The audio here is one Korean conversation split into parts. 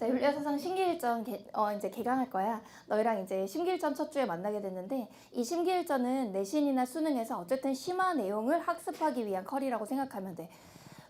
자, 윤리사상 심기일전 이제 개강할 거야. 너희랑 이제 심기일전 첫 주에 만나게 됐는데 이 심기일전은 내신이나 수능에서 어쨌든 심화 내용을 학습하기 위한 컬이라고 생각하면 돼.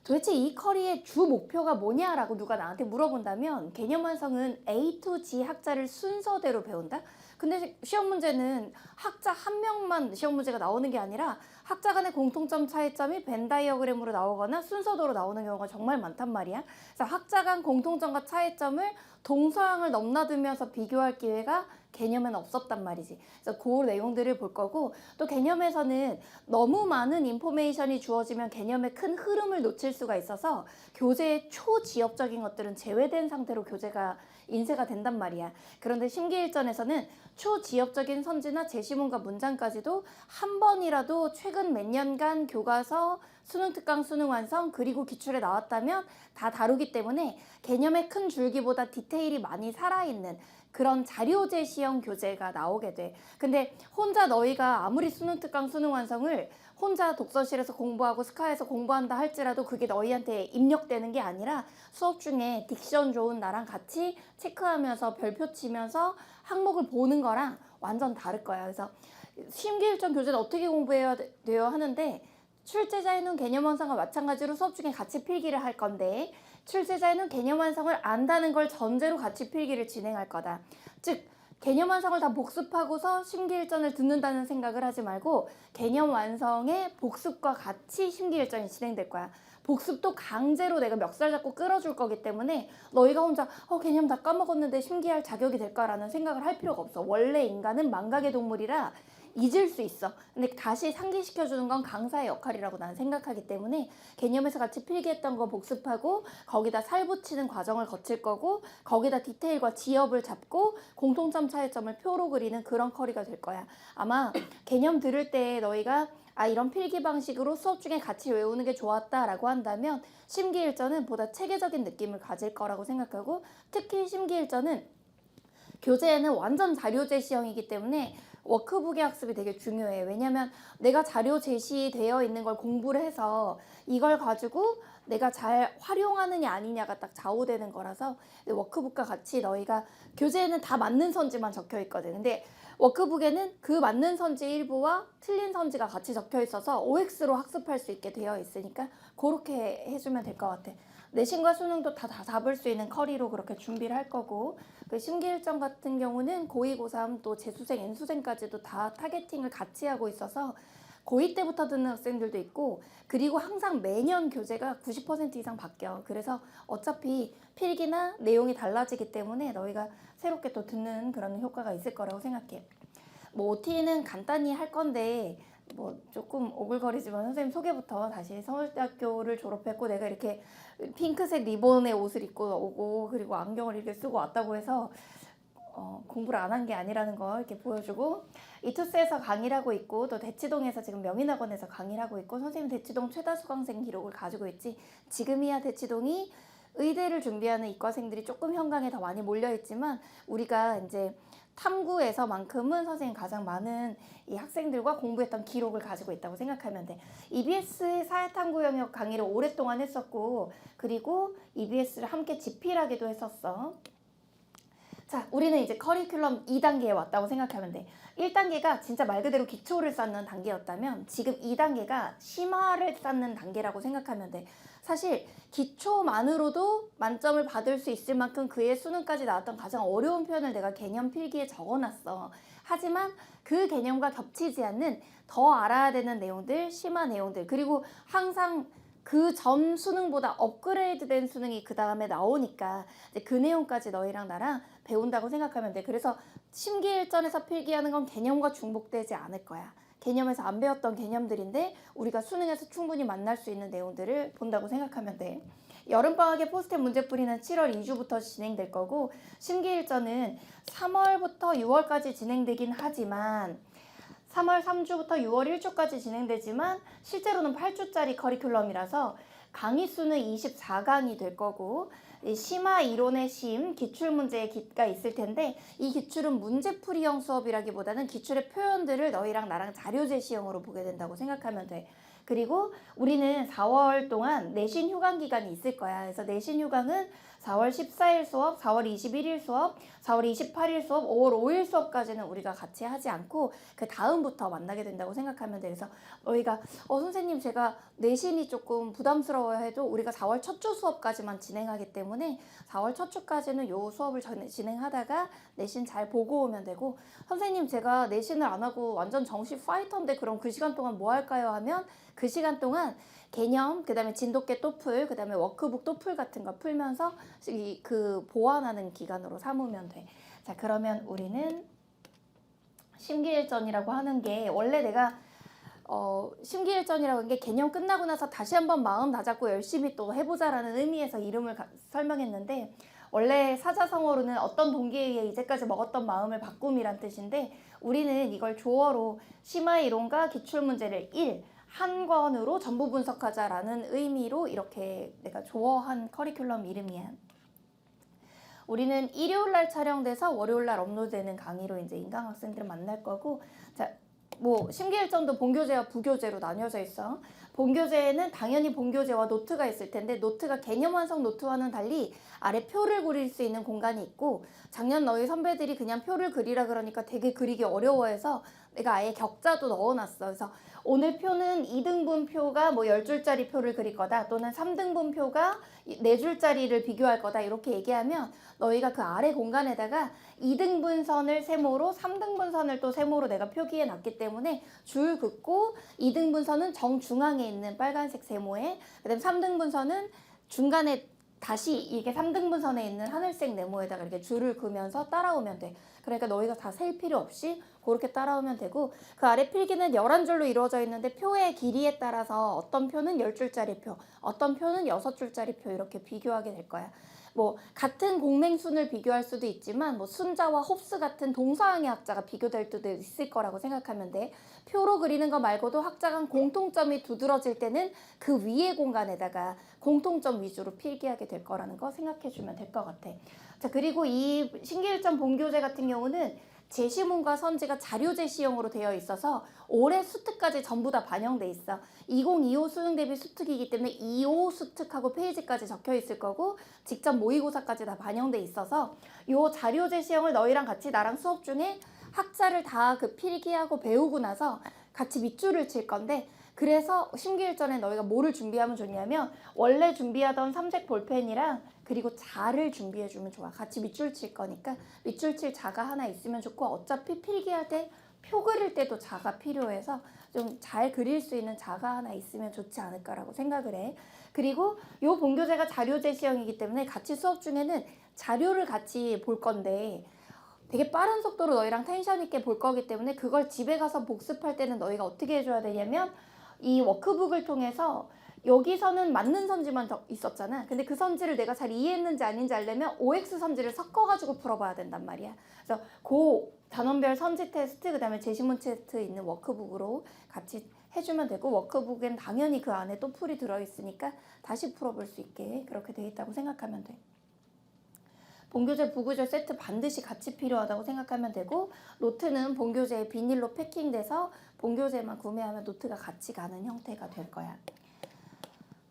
도대체 이 컬리의 주 목표가 뭐냐라고 누가 나한테 물어본다면 개념 완성은 A to G 학자를 순서대로 배운다? 근데 시험 문제는 학자 한 명만 시험 문제가 나오는 게 아니라 학자 간의 공통점 차이점이 벤 다이어그램으로 나오거나 순서대로 나오는 경우가 정말 많단 말이야. 그래서 학자 간 공통점과 차이점을 동서양을 넘나들면서 비교할 기회가 개념에는 없었단 말이지. 그래서 그 내용들을 볼 거고, 또 개념에서는 너무 많은 인포메이션이 주어지면 개념의 큰 흐름을 놓칠 수가 있어서 교재의 초지엽적인 것들은 제외된 상태로 교재가 인쇄가 된단 말이야. 그런데 심기일전에서는 초지엽적인 선지나 제시문과 문장까지도 한 번이라도 최근 몇 년간 교과서, 수능특강, 수능완성, 그리고 기출에 나왔다면 다 다루기 때문에 개념의 큰 줄기보다 디테일이 많이 살아있는 그런 자료 제시형 교재가 나오게 돼. 근데 혼자 너희가 아무리 수능특강, 수능완성을 혼자 독서실에서 공부하고 스카에서 공부한다 할지라도 그게 너희한테 입력되는 게 아니라 수업 중에 딕션 좋은 나랑 같이 체크하면서 별표 치면서 항목을 보는 거랑 완전 다를 거야. 그래서 심기일전 교재는 어떻게 공부해야 돼요 하는데, 출제자에는 개념 완성과 마찬가지로 수업 중에 같이 필기를 할 건데, 출제자에는 개념 완성을 안다는 걸 전제로 같이 필기를 진행할 거다. 즉 개념 완성을 다 복습하고서 심기일전을 듣는다는 생각을 하지 말고 개념 완성의 복습과 같이 심기일전이 진행될 거야. 복습도 강제로 내가 멱살 잡고 끌어줄 거기 때문에 너희가 혼자 개념 다 까먹었는데 심기할 자격이 될까라는 생각을 할 필요가 없어. 원래 인간은 망각의 동물이라 잊을 수 있어. 근데 다시 상기시켜주는 건 강사의 역할이라고 나는 생각하기 때문에 개념에서 같이 필기했던 거 복습하고 거기다 살 붙이는 과정을 거칠 거고, 거기다 디테일과 지엽을 잡고 공통점 차이점을 표로 그리는 그런 컬리가 될 거야. 아마 개념 들을 때 너희가 이런 필기 방식으로 수업 중에 같이 외우는 게 좋았다라고 한다면 심기일전은 보다 체계적인 느낌을 가질 거라고 생각하고, 특히 심기일전은 교재에는 완전 자료 제시형이기 때문에 워크북의 학습이 되게 중요해. 왜냐면 내가 자료 제시되어 있는 걸 공부를 해서 이걸 가지고 내가 잘 활용하느냐 아니냐가 딱 좌우되는 거라서 워크북과 같이 너희가 교재에는 다 맞는 선지만 적혀 있거든. 근데 워크북에는 그 맞는 선지 일부와 틀린 선지가 같이 적혀 있어서 OX로 학습할 수 있게 되어 있으니까 그렇게 해주면 될 것 같아. 내신과 수능도 다 잡을 수 있는 컬리로 그렇게 준비를 할 거고, 그 심기일전 같은 경우는 고2, 고3 또 재수생, N수생까지도 다 타겟팅을 같이 하고 있어서 고2 때부터 듣는 학생들도 있고, 그리고 항상 매년 교재가 90% 이상 바뀌어. 그래서 어차피 필기나 내용이 달라지기 때문에 너희가 새롭게 또 듣는 그런 효과가 있을 거라고 생각해. 뭐 OT는 간단히 할 건데 뭐 조금 오글거리지만 선생님 소개부터 다시 서울대학교를 졸업했고 내가 이렇게 핑크색 리본의 옷을 입고 오고 그리고 안경을 이렇게 쓰고 왔다고 해서 공부를 안 한 게 아니라는 걸 이렇게 보여주고, 이투스에서 강의를 하고 있고 또 대치동에서 지금 명인학원에서 강의를 하고 있고, 선생님 대치동 최다 수강생 기록을 가지고 있지. 지금이야 대치동이 의대를 준비하는 이과생들이 조금 현강에 더 많이 몰려있지만 우리가 이제 탐구에서만큼은 선생님 가장 많은 이 학생들과 공부했던 기록을 가지고 있다고 생각하면 돼. EBS의 사회탐구 영역 강의를 오랫동안 했었고, 그리고 EBS를 함께 집필하기도 했었어. 자, 우리는 이제 커리큘럼 2단계에 왔다고 생각하면 돼. 1단계가 진짜 말 그대로 기초를 쌓는 단계였다면 지금 2단계가 심화를 쌓는 단계라고 생각하면 돼. 사실 기초만으로도 만점을 받을 수 있을 만큼 그의 수능까지 나왔던 가장 어려운 표현을 내가 개념 필기에 적어놨어. 하지만 그 개념과 겹치지 않는 더 알아야 되는 내용들, 심화 내용들, 그리고 항상 그 전 수능보다 업그레이드된 수능이 그 다음에 나오니까 이제 그 내용까지 너희랑 나랑 배운다고 생각하면 돼. 그래서 심기일전에서 필기하는 건 개념과 중복되지 않을 거야. 개념에서 안 배웠던 개념들인데 우리가 수능에서 충분히 만날 수 있는 내용들을 본다고 생각하면 돼. 여름방학에 포스트잇 문제풀이는 7월 2주부터 진행될 거고, 심기일전은 3월부터 6월까지 진행되긴 하지만 3월 3주부터 6월 1주까지 진행되지만 실제로는 8주짜리 커리큘럼이라서 강의 수는 24강이 될 거고, 심화 이론의 심, 기출문제의 기가 있을 텐데 이 기출은 문제풀이형 수업이라기보다는 기출의 표현들을 너희랑 나랑 자료 제시형으로 보게 된다고 생각하면 돼. 그리고 우리는 4월 동안 내신 휴강 기간이 있을 거야. 그래서 내신 휴강은 4월 14일 수업, 4월 21일 수업, 4월 28일 수업, 5월 5일 수업까지는 우리가 같이 하지 않고 그 다음부터 만나게 된다고 생각하면 돼. 그래서 너희가 선생님 제가 내신이 조금 부담스러워 해도 우리가 4월 첫 주 수업까지만 진행하기 때문에 4월 첫 주까지는 요 수업을 진행하다가 내신 잘 보고 오면 되고, 선생님 제가 내신을 안 하고 완전 정시 파이터인데 그럼 그 시간 동안 뭐 할까요? 하면 그 시간 동안 개념, 그 다음에 진돗개 또 풀, 그 다음에 워크북 또 풀 같은 거 풀면서 그 보완하는 기간으로 삼으면 돼. 자, 그러면 우리는 심기일전이라고 하는 게 원래 내가 심기일전이라고 하는 게 개념 끝나고 나서 다시 한번 마음 다잡고 열심히 또 해보자라는 의미에서 이름을 설명했는데, 원래 사자성어로는 어떤 동기에 의해 이제까지 먹었던 마음을 바꿈이란 뜻인데, 우리는 이걸 조어로 심화이론과 기출문제를 한 권으로 전부 분석하자라는 의미로 이렇게 내가 조어한 커리큘럼 이름이야. 우리는 일요일날 촬영돼서 월요일날 업로드되는 강의로 이제 인강 학생들을 만날 거고, 자, 뭐 심기일전도 본교재와 부교재로 나뉘어져 있어. 본교재에는 당연히 본교재와 노트가 있을 텐데, 노트가 개념 완성 노트와는 달리 아래 표를 그릴 수 있는 공간이 있고, 작년 너희 선배들이 그냥 표를 그리라 그러니까 되게 그리기 어려워해서 내가 아예 격자도 넣어놨어. 그래서 오늘 표는 2등분 표가 뭐 10줄짜리 표를 그릴 거다, 또는 3등분 표가 4줄짜리를 비교할 거다, 이렇게 얘기하면 너희가 그 아래 공간에다가 2등분 선을 세모로 3등분 선을 또 세모로 내가 표기해 놨기 때문에 줄 긋고, 2등분 선은 정중앙에 있는 빨간색 세모에, 그 다음에 3등분 선은 중간에 다시 이게 3등분 선에 있는 하늘색 네모에다가 이렇게 줄을 그으면서 따라오면 돼. 그러니까 너희가 다 셀 필요 없이 그렇게 따라오면 되고, 그 아래 필기는 11줄로 이루어져 있는데 표의 길이에 따라서 어떤 표는 10줄짜리 표, 어떤 표는 6줄짜리 표, 이렇게 비교하게 될 거야. 뭐 같은 공맹순을 비교할 수도 있지만 뭐 순자와 홉스 같은 동서양의 학자가 비교될 때도 있을 거라고 생각하면 돼. 표로 그리는 거 말고도 학자 간 공통점이 두드러질 때는 그 위의 공간에다가 공통점 위주로 필기하게 될 거라는 거 생각해 주면 될 것 같아. 자, 그리고 이 신기일전 본교재 같은 경우는 제시문과 선지가 자료 제시형으로 되어 있어서 올해 수특까지 전부 다 반영돼 있어. 2025 수능 대비 수특이기 때문에 25 수특하고 페이지까지 적혀 있을 거고, 직접 모의고사까지 다 반영돼 있어서 요 자료 제시형을 너희랑 같이 나랑 수업 중에 학자를 다 그 필기하고 배우고 나서 같이 밑줄을 칠 건데, 그래서 심기일전에 너희가 뭐를 준비하면 좋냐면 원래 준비하던 삼색 볼펜이랑 그리고 자를 준비해주면 좋아. 같이 밑줄 칠 거니까 밑줄 칠 자가 하나 있으면 좋고, 어차피 필기할 때 표 그릴 때도 자가 필요해서 좀 잘 그릴 수 있는 자가 하나 있으면 좋지 않을까라고 생각을 해. 그리고 요 본교재가 자료 제시형이기 때문에 같이 수업 중에는 자료를 같이 볼 건데 되게 빠른 속도로 너희랑 텐션 있게 볼 거기 때문에, 그걸 집에 가서 복습할 때는 너희가 어떻게 해줘야 되냐면, 이 워크북을 통해서 여기서는 맞는 선지만 있었잖아. 근데 그 선지를 내가 잘 이해했는지 아닌지 알려면 OX 선지를 섞어가지고 풀어봐야 된단 말이야. 그래서 그 단원별 선지 테스트, 그 다음에 제시문 테스트 있는 워크북으로 같이 해주면 되고, 워크북엔 당연히 그 안에 또 풀이 들어있으니까 다시 풀어볼 수 있게 그렇게 돼 있다고 생각하면 돼. 본교재, 부교재 세트 반드시 같이 필요하다고 생각하면 되고, 노트는 본교재에 비닐로 패킹돼서 본교재만 구매하면 노트가 같이 가는 형태가 될 거야.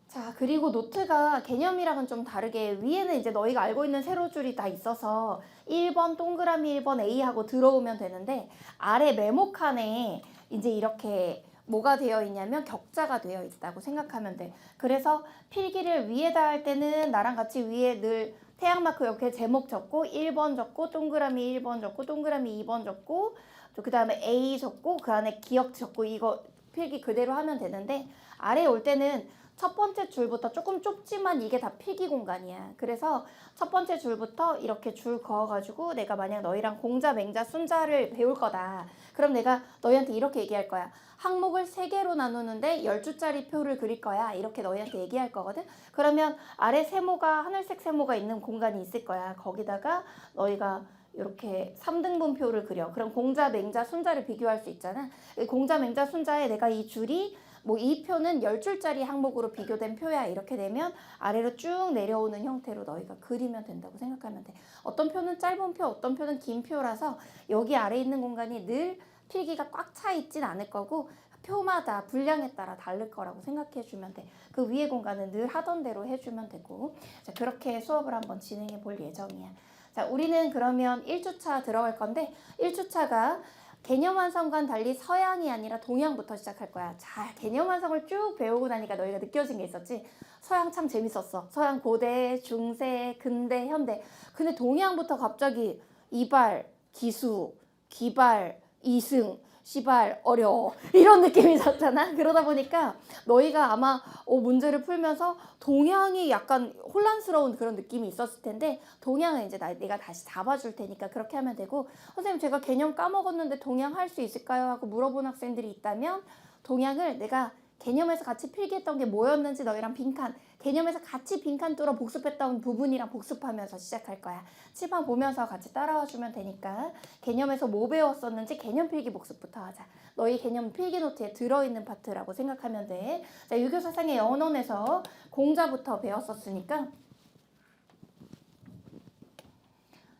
자, 그리고 노트가 개념이랑은 좀 다르게 위에는 이제 너희가 알고 있는 세로줄이 다 있어서 1번 동그라미 1번 A하고 들어오면 되는데, 아래 메모칸에 이제 이렇게 뭐가 되어 있냐면 격자가 되어 있다고 생각하면 돼. 그래서 필기를 위에다 할 때는 나랑 같이 위에 늘 태양마크 이렇게 제목 적고 1번 적고 동그라미 1번 적고 동그라미 2번 적고 그 다음에 A 적고 그 안에 기억 적고, 이거 필기 그대로 하면 되는데, 아래에 올 때는 첫 번째 줄부터 조금 좁지만 이게 다 필기 공간이야. 그래서 첫 번째 줄부터 이렇게 줄 그어가지고 내가 만약 너희랑 공자, 맹자, 순자를 배울 거다. 그럼 내가 너희한테 이렇게 얘기할 거야. 항목을 3개로 나누는데 10줄짜리 표를 그릴 거야. 이렇게 너희한테 얘기할 거거든. 그러면 아래 세모가 하늘색 세모가 있는 공간이 있을 거야. 거기다가 너희가 이렇게 3등분 표를 그려. 그럼 공자, 맹자, 순자를 비교할 수 있잖아. 공자, 맹자, 순자에 내가 이 줄이 뭐 이 표는 10줄짜리 항목으로 비교된 표야, 이렇게 되면 아래로 쭉 내려오는 형태로 너희가 그리면 된다고 생각하면 돼. 어떤 표는 짧은 표, 어떤 표는 긴 표라서 여기 아래 있는 공간이 늘 필기가 꽉 차 있진 않을 거고, 표마다 분량에 따라 다를 거라고 생각해 주면 돼. 그 위의 공간은 늘 하던 대로 해주면 되고. 자, 그렇게 수업을 한번 진행해 볼 예정이야. 자, 우리는 그러면 1주차 들어갈 건데 1주차가 개념 완성과는 달리 서양이 아니라 동양부터 시작할 거야. 자, 개념 완성을 쭉 배우고 나니까 너희가 느껴진 게 있었지. 서양 참 재밌었어. 서양 고대, 중세, 근대, 현대. 근데 동양부터 갑자기 이발, 기수, 기발, 이승, 시발, 어려워. 이런 느낌이 있었잖아. 그러다 보니까 너희가 아마 문제를 풀면서 동양이 약간 혼란스러운 그런 느낌이 있었을 텐데 동양은 이제 내가 다시 잡아줄 테니까 그렇게 하면 되고, 선생님 제가 개념 까먹었는데 동양 할 수 있을까요? 하고 물어본 학생들이 있다면 동양을 내가 개념에서 같이 필기했던 게 뭐였는지 너희랑 빈칸, 개념에서 같이 빈칸 뚫어 복습했던 부분이랑 복습하면서 시작할 거야. 칠판 보면서 같이 따라와 주면 되니까 개념에서 뭐 배웠었는지 개념 필기 복습부터 하자. 너희 개념 필기 노트에 들어있는 파트라고 생각하면 돼. 자, 유교사상의 연원에서 공자부터 배웠었으니까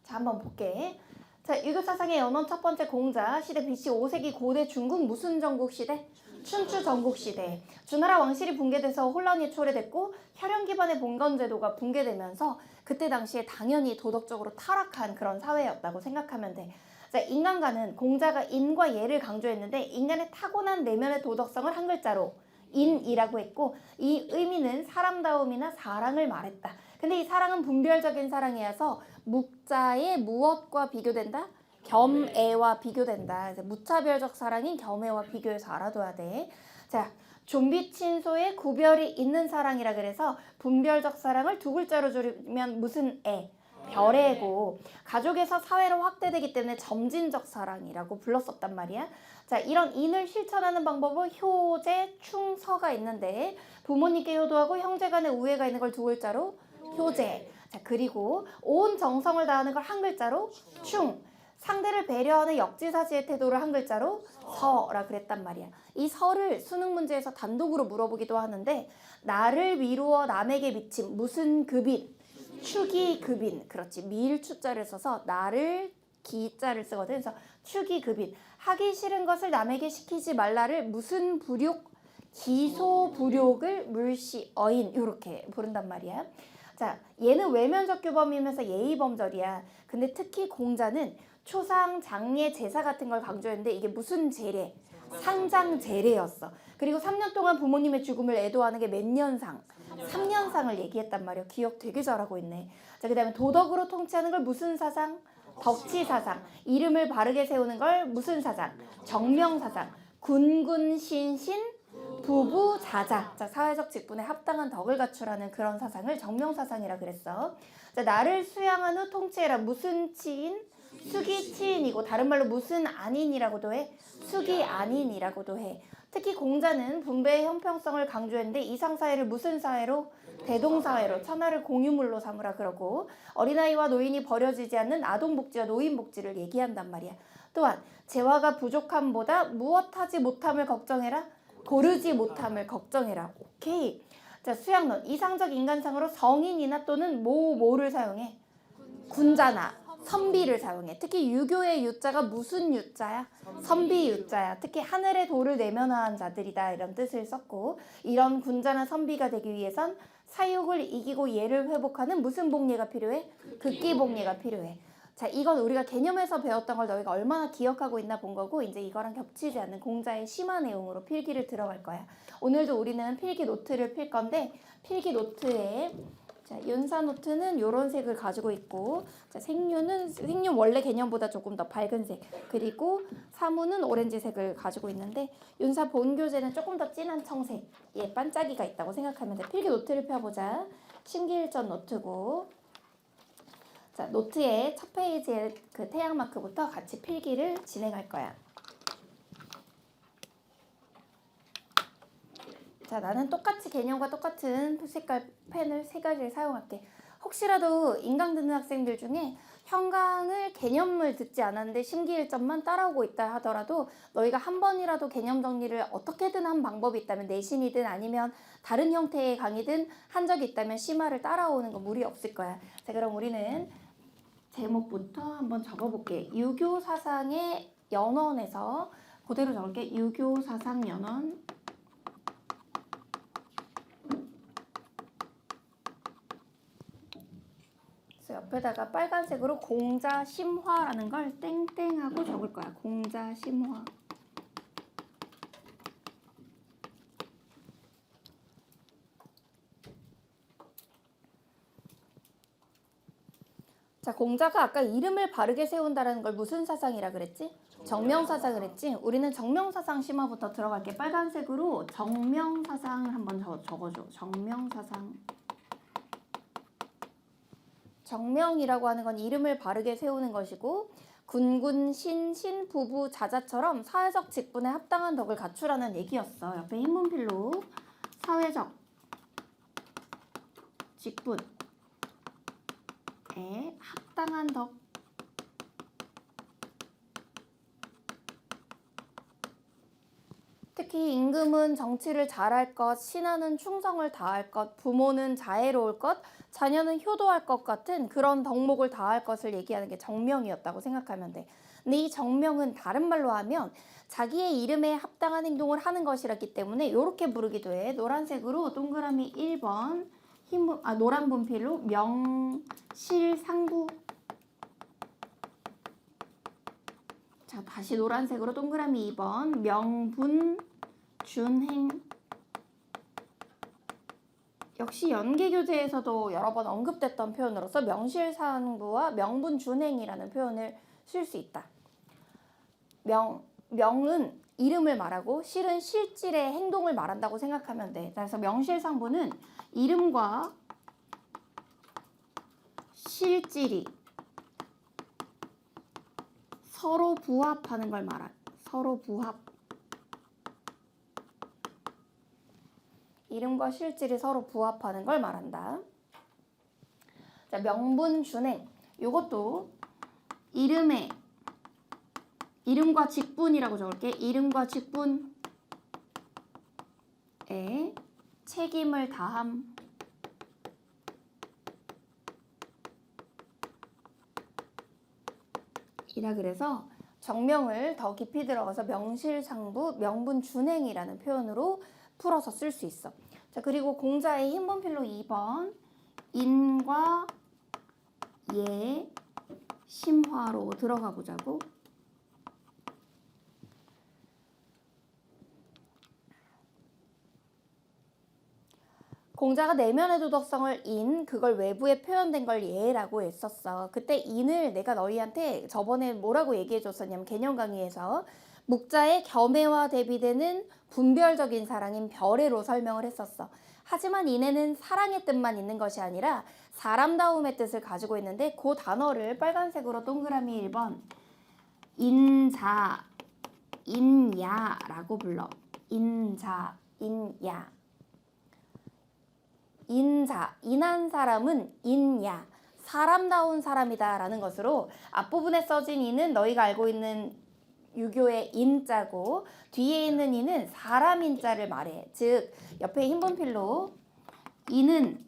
자, 한번 볼게. 자, 유교사상의 연원 첫 번째 공자. 시대 BC 5세기 고대 중국 무슨 전국 시대? 춘추 전국 시대. 주나라 왕실이 붕괴돼서 혼란이 초래됐고 혈연 기반의 봉건 제도가 붕괴되면서 그때 당시에 당연히 도덕적으로 타락한 그런 사회였다고 생각하면 돼. 자, 인간과는 공자가 인과 예를 강조했는데 인간의 타고난 내면의 도덕성을 한 글자로 인이라고 했고 이 의미는 사람다움이나 사랑을 말했다. 근데 이 사랑은 분별적인 사랑이어서 묵자의 무엇과 비교된다? 겸애와 비교된다. 무차별적 사랑인 겸애와 비교해서 알아둬야 돼. 자, 좀비 친소에 구별이 있는 사랑이라 그래서 분별적 사랑을 두 글자로 줄이면 무슨 애? 별애고, 가족에서 사회로 확대되기 때문에 점진적 사랑이라고 불렀었단 말이야. 자, 이런 인을 실천하는 방법은 효제, 충서가 있는데 부모님께 효도하고 형제 간의 우애가 있는 걸 두 글자로 효제. 자, 그리고 온 정성을 다하는 걸 한 글자로 충. 상대를 배려하는 역지사지의 태도를 한 글자로 서라 그랬단 말이야. 이 서를 수능 문제에서 단독으로 물어보기도 하는데 나를 미루어 남에게 미침 무슨 급인? 추기급인. 그렇지. 미일추자를 써서 나를 기자를 쓰거든. 그래서 추기급인. 하기 싫은 것을 남에게 시키지 말라를 무슨 불욕? 기소불욕을 물시어인. 이렇게 부른단 말이야. 자, 얘는 외면적 규범이면서 예의범절이야. 근데 특히 공자는 초상, 장례, 제사 같은 걸 강조했는데 이게 무슨 제례? 상장제례였어. 그리고 3년 동안 부모님의 죽음을 애도하는 게 몇 년상? 3년상을 얘기했단 말이야. 기억 되게 잘하고 있네. 자, 그 다음에 도덕으로 통치하는 걸 무슨 사상? 덕치사상. 이름을 바르게 세우는 걸 무슨 사상? 정명사상. 군군신신 부부자자. 자, 사회적 직분에 합당한 덕을 갖추라는 그런 사상을 정명사상이라 그랬어. 자, 나를 수양한 후 통치해라. 무슨 치인? 수기치인이고 다른 말로 무슨 안인이라고도 해. 수기안인이라고도 해. 특히 공자는 분배의 형평성을 강조했는데 이상사회를 무슨 사회로? 대동사회로, 천하를 공유물로 삼으라 그러고 어린아이와 노인이 버려지지 않는 아동복지와 노인복지를 얘기한단 말이야. 또한 재화가 부족함보다 무엇하지 못함을 걱정해라. 고르지 못함을 걱정해라. 오케이. 자, 수양론. 이상적 인간상으로 성인이나 또는 뭐를 사용해? 군자나 선비를 사용해. 특히 유교의 유자가 무슨 유자야? 선비 유자야. 특히 하늘의 도를 내면화한 자들이다 이런 뜻을 썼고 이런 군자나 선비가 되기 위해선 사욕을 이기고 예를 회복하는 무슨 복례가 필요해? 극기 복례가 필요해. 자, 이건 우리가 개념에서 배웠던 걸 너희가 얼마나 기억하고 있나 본 거고 이제 이거랑 겹치지 않는 공자의 심화 내용으로 필기를 들어갈 거야. 오늘도 우리는 필기 노트를 필 건데 필기 노트에 자, 윤사 노트는 이런 색을 가지고 있고 자, 생륜 원래 개념보다 조금 더 밝은 색 그리고 사무는 오렌지색을 가지고 있는데 윤사 본교재는 조금 더 진한 청색의 반짝이가 있다고 생각하면 돼. 필기 노트를 펴보자. 심기일전 노트고 자, 노트의 첫 페이지에 그 태양 마크부터 같이 필기를 진행할 거야. 자, 나는 똑같이 개념과 똑같은 색깔 펜을 3가지를 사용할게. 혹시라도 인강 듣는 학생들 중에 현강을 개념을 듣지 않았는데 심기일전만 따라오고 있다 하더라도 너희가 한 번이라도 개념 정리를 어떻게든 한 방법이 있다면 내신이든 아니면 다른 형태의 강의든 한 적이 있다면 심화를 따라오는 거 무리 없을 거야. 자, 그럼 우리는 제목부터 한번 적어볼게. 유교 사상의 연원에서 그대로 적을게. 유교 사상 연원. 그래서 옆에다가 빨간색으로 공자 심화라는 걸 땡땡하고 적을 거야. 공자 심화. 자, 공자가 아까 이름을 바르게 세운다는 걸 무슨 사상이라 그랬지? 정명사상을 했지? 우리는 정명사상 심화부터 들어갈게. 빨간색으로 정명사상을 한번 적어줘. 정명사상. 정명이라고 하는 건 이름을 바르게 세우는 것이고 군군, 신, 신, 부부, 자자처럼 사회적 직분에 합당한 덕을 갖추라는 얘기였어. 옆에 흰문필로 사회적 직분에 합당한 덕. 특히 임금은 정치를 잘할 것, 신하는 충성을 다할 것, 부모는 자애로울 것, 자녀는 효도할 것 같은 그런 덕목을 다할 것을 얘기하는 게 정명이었다고 생각하면 돼. 근데 이 정명은 다른 말로 하면 자기의 이름에 합당한 행동을 하는 것이라기 때문에 이렇게 부르기도 해. 노란색으로 동그라미 1번, 노란 분필로 명실상부. 자, 다시 노란색으로 동그라미 2번, 명분준행. 역시 연계교재에서도 여러 번 언급됐던 표현으로서 명실상부와 명분준행이라는 표현을 쓸 수 있다. 명은 이름을 말하고 실은 실질의 행동을 말한다고 생각하면 돼. 그래서 명실상부는 이름과 실질이 서로 부합하는 걸 말해. 서로 부합. 이름과 실질이 서로 부합하는 걸 말한다. 자, 명분준행. 이것도 이름과 직분이라고 적을게. 이름과 직분에 책임을 다함. 이라 그래서 정명을 더 깊이 들어가서 명실상부, 명분준행이라는 표현으로 풀어서 쓸 수 있어. 자, 그리고 공자의 흰분필로 2번 인과 예 심화로 들어가 보자고. 공자가 내면의 도덕성을 인, 그걸 외부에 표현된 걸 예라고 했었어. 그때 인을 내가 너희한테 저번에 뭐라고 얘기해줬었냐면 개념 강의에서 묵자의 겸해와 대비되는 분별적인 사랑인 별애로 설명을 했었어. 하지만 인에는 사랑의 뜻만 있는 것이 아니라 사람다움의 뜻을 가지고 있는데 그 단어를 빨간색으로 동그라미 1번 인자, 인야라고 불러. 인자, 인야. 인자, 인한 사람은 인야, 사람다운 사람이다 라는 것으로 앞부분에 써진 인은 너희가 알고 있는 유교의 인자고 뒤에 있는 인은 사람 인자를 말해. 즉 옆에 흰분필로 인은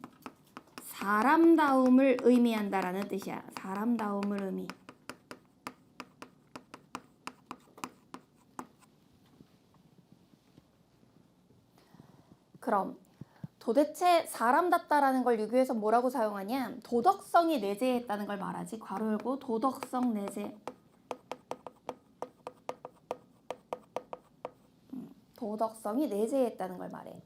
사람다움을 의미한다라는 뜻이야. 사람다움을 의미. 그럼 도대체 사람답다라는 걸 유교에서 뭐라고 사용하냐? 도덕성이 내재했다는 걸 말하지. 괄호 열고 도덕성 내재. 도덕성이 내재했다는 걸 말해.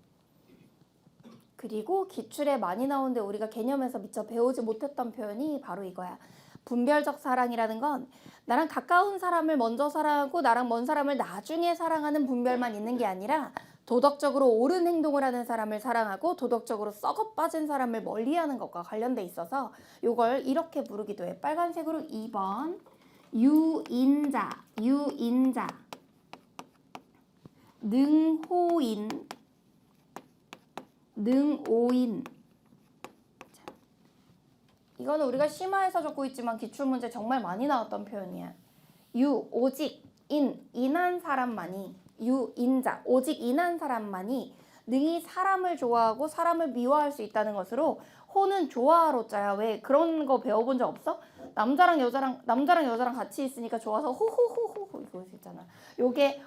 그리고 기출에 많이 나오는데 우리가 개념에서 미처 배우지 못했던 표현이 바로 이거야. 분별적 사랑이라는 건 나랑 가까운 사람을 먼저 사랑하고 나랑 먼 사람을 나중에 사랑하는 분별만 있는 게 아니라 도덕적으로 옳은 행동을 하는 사람을 사랑하고 도덕적으로 썩어 빠진 사람을 멀리하는 것과 관련돼 있어서 이걸 이렇게 부르기도 해. 빨간색으로 2번 유인자, 유인자, 능호인, 능오인. 이거는 우리가 심화해서 적고 있지만 기출문제 정말 많이 나왔던 표현이야. 유, 오직, 인한 사람만이, 유인자, 오직 인한 사람만이 능히 사람을 좋아하고 사람을 미워할 수 있다는 것으로 호는 좋아하로 자야. 왜 그런 거 배워본 적 없어? 남자랑 여자랑 같이 있으니까 좋아서 호호호호 볼 수 있잖아. 요게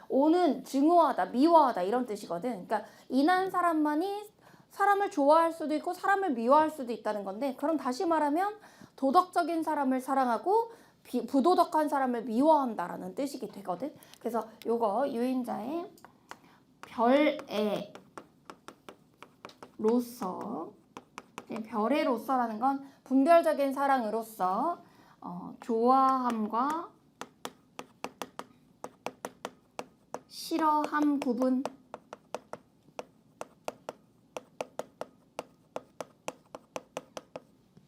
오는 증오하다, 미워하다 이런 뜻이거든. 그러니까 인한 사람만이 사람을 좋아할 수도 있고 사람을 미워할 수도 있다는 건데, 그럼 다시 말하면 도덕적인 사람을 사랑하고 부도덕한 사람을 미워한다라는 뜻이 되거든. 그래서 요거 유인자의 별애로서, 별애로서라는 건 분별적인 사랑으로서 좋아함과 싫어함 구분,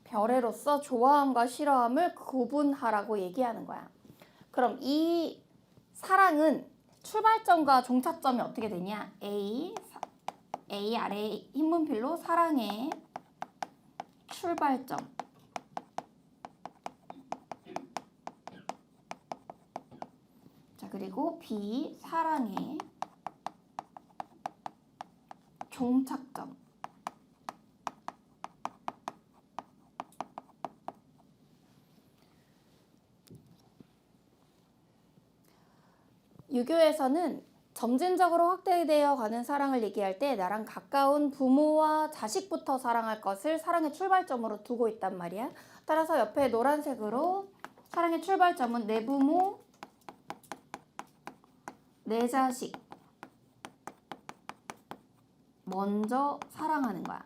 별애로서 좋아함과 싫어함을 구분하라고 얘기하는 거야. 그럼 이 사랑은 출발점과 종착점이 어떻게 되냐? A 아래 흰문필로 사랑의 출발점, 자 그리고 B 사랑의 종착점. 유교에서는 점진적으로 확대되어 가는 사랑을 얘기할 때 나랑 가까운 부모와 자식부터 사랑할 것을 사랑의 출발점으로 두고 있단 말이야. 따라서 옆에 노란색으로 사랑의 출발점은 내 부모, 내 자식 먼저 사랑하는 거야.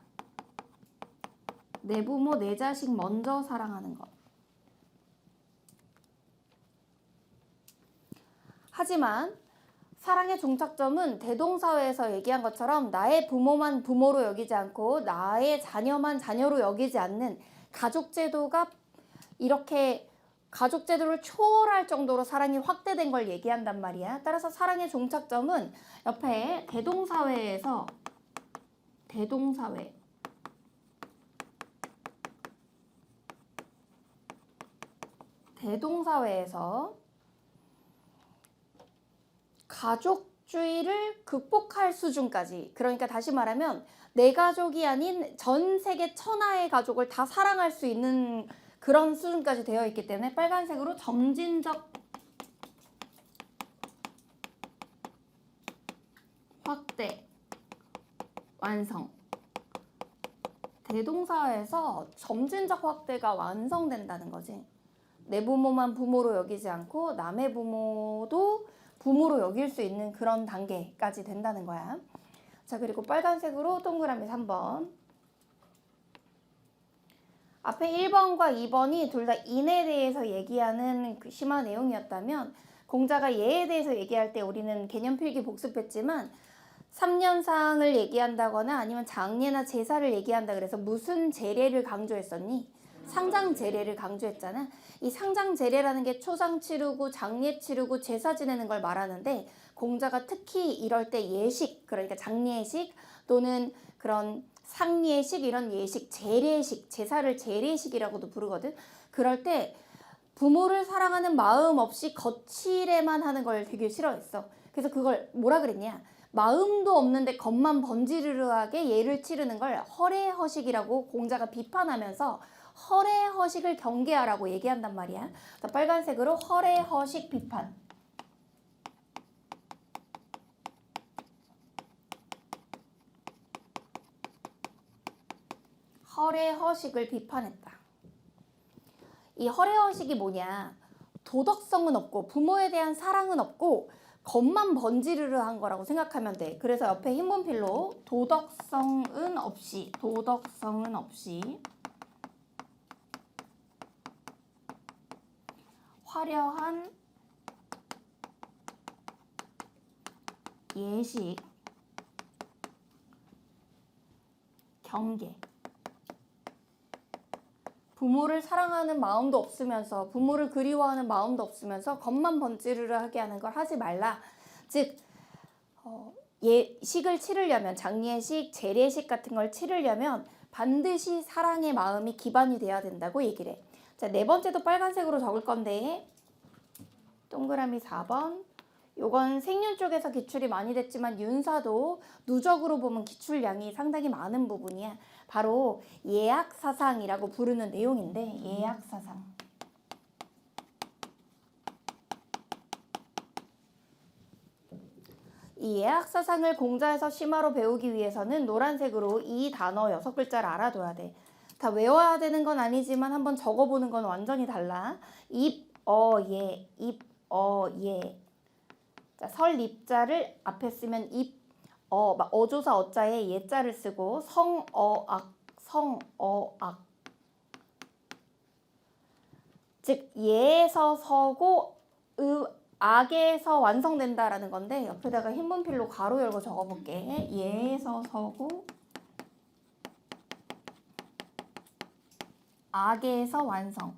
내 부모, 내 자식 먼저 사랑하는 것. 하지만 사랑의 종착점은 대동사회에서 얘기한 것처럼 나의 부모만 부모로 여기지 않고 나의 자녀만 자녀로 여기지 않는 가족제도가, 이렇게 가족제도를 초월할 정도로 사랑이 확대된 걸 얘기한단 말이야. 따라서 사랑의 종착점은 옆에 대동사회에서 가족주의를 극복할 수준까지, 그러니까 다시 말하면 내 가족이 아닌 전 세계 천하의 가족을 다 사랑할 수 있는 그런 수준까지 되어 있기 때문에 빨간색으로 점진적 확대, 완성. 대동사에서 점진적 확대가 완성된다는 거지. 내 부모만 부모로 여기지 않고 남의 부모도 부모로 여길 수 있는 그런 단계까지 된다는 거야. 자, 그리고 빨간색으로 동그라미 3번. 앞에 1번과 2번이 둘 다 인에 대해서 얘기하는 그 심화 내용이었다면, 공자가 예에 대해서 얘기할 때 우리는 개념필기 복습했지만 3년상을 얘기한다거나 아니면 장례나 제사를 얘기한다 그래서 무슨 제례를 강조했었니? 상장제례를 강조했잖아. 이 상장제례라는 게 초상 치르고 장례 치르고 제사 지내는 걸 말하는데, 공자가 특히 이럴 때 예식, 그러니까 장례식 또는 그런 상례식, 이런 예식, 제례식, 제사를 제례식이라고도 부르거든. 그럴 때 부모를 사랑하는 마음 없이 거칠에만 하는 걸 되게 싫어했어. 그래서 그걸 뭐라 그랬냐? 마음도 없는데 겉만 번지르르하게 예를 치르는 걸 허례허식이라고 공자가 비판하면서 허례허식을 경계하라고 얘기한단 말이야. 빨간색으로 허례허식 비판. 허례허식을 비판했다. 이 허례허식이 뭐냐? 도덕성은 없고 부모에 대한 사랑은 없고 겉만 번지르르한 거라고 생각하면 돼. 그래서 옆에 흰문필로 도덕성은 없이 화려한 예식, 경계. 부모를 사랑하는 마음도 없으면서 부모를 그리워하는 마음도 없으면서 겉만 번지르르하게 하는 걸 하지 말라. 즉 예식을 치르려면, 장례식, 재례식 같은 걸 치르려면 반드시 사랑의 마음이 기반이 돼야 된다고 얘기를 해. 자, 네 번째도 빨간색으로 적을 건데 동그라미 4번. 요건 생윤 쪽에서 기출이 많이 됐지만 윤사도 누적으로 보면 기출량이 상당히 많은 부분이야. 바로 예약사상이라고 부르는 내용인데, 예약사상. 이 예학사상을 공자에서 심화로 배우기 위해서는 노란색으로 이 단어 6글자를 알아둬야 돼. 다 외워야 되는 건 아니지만 한번 적어보는 건 완전히 달라. 입, 어, 예, 입, 어, 예. 자, 설립자를 앞에 쓰면 입, 막 어조사 어자에 예자를 쓰고 성, 어, 악, 성, 어, 악. 즉 예에서 서고 악에서 완성된다라는 건데 옆에다가 흰 분필로 가로 열고 적어볼게. 예에서 서고 악에서 완성.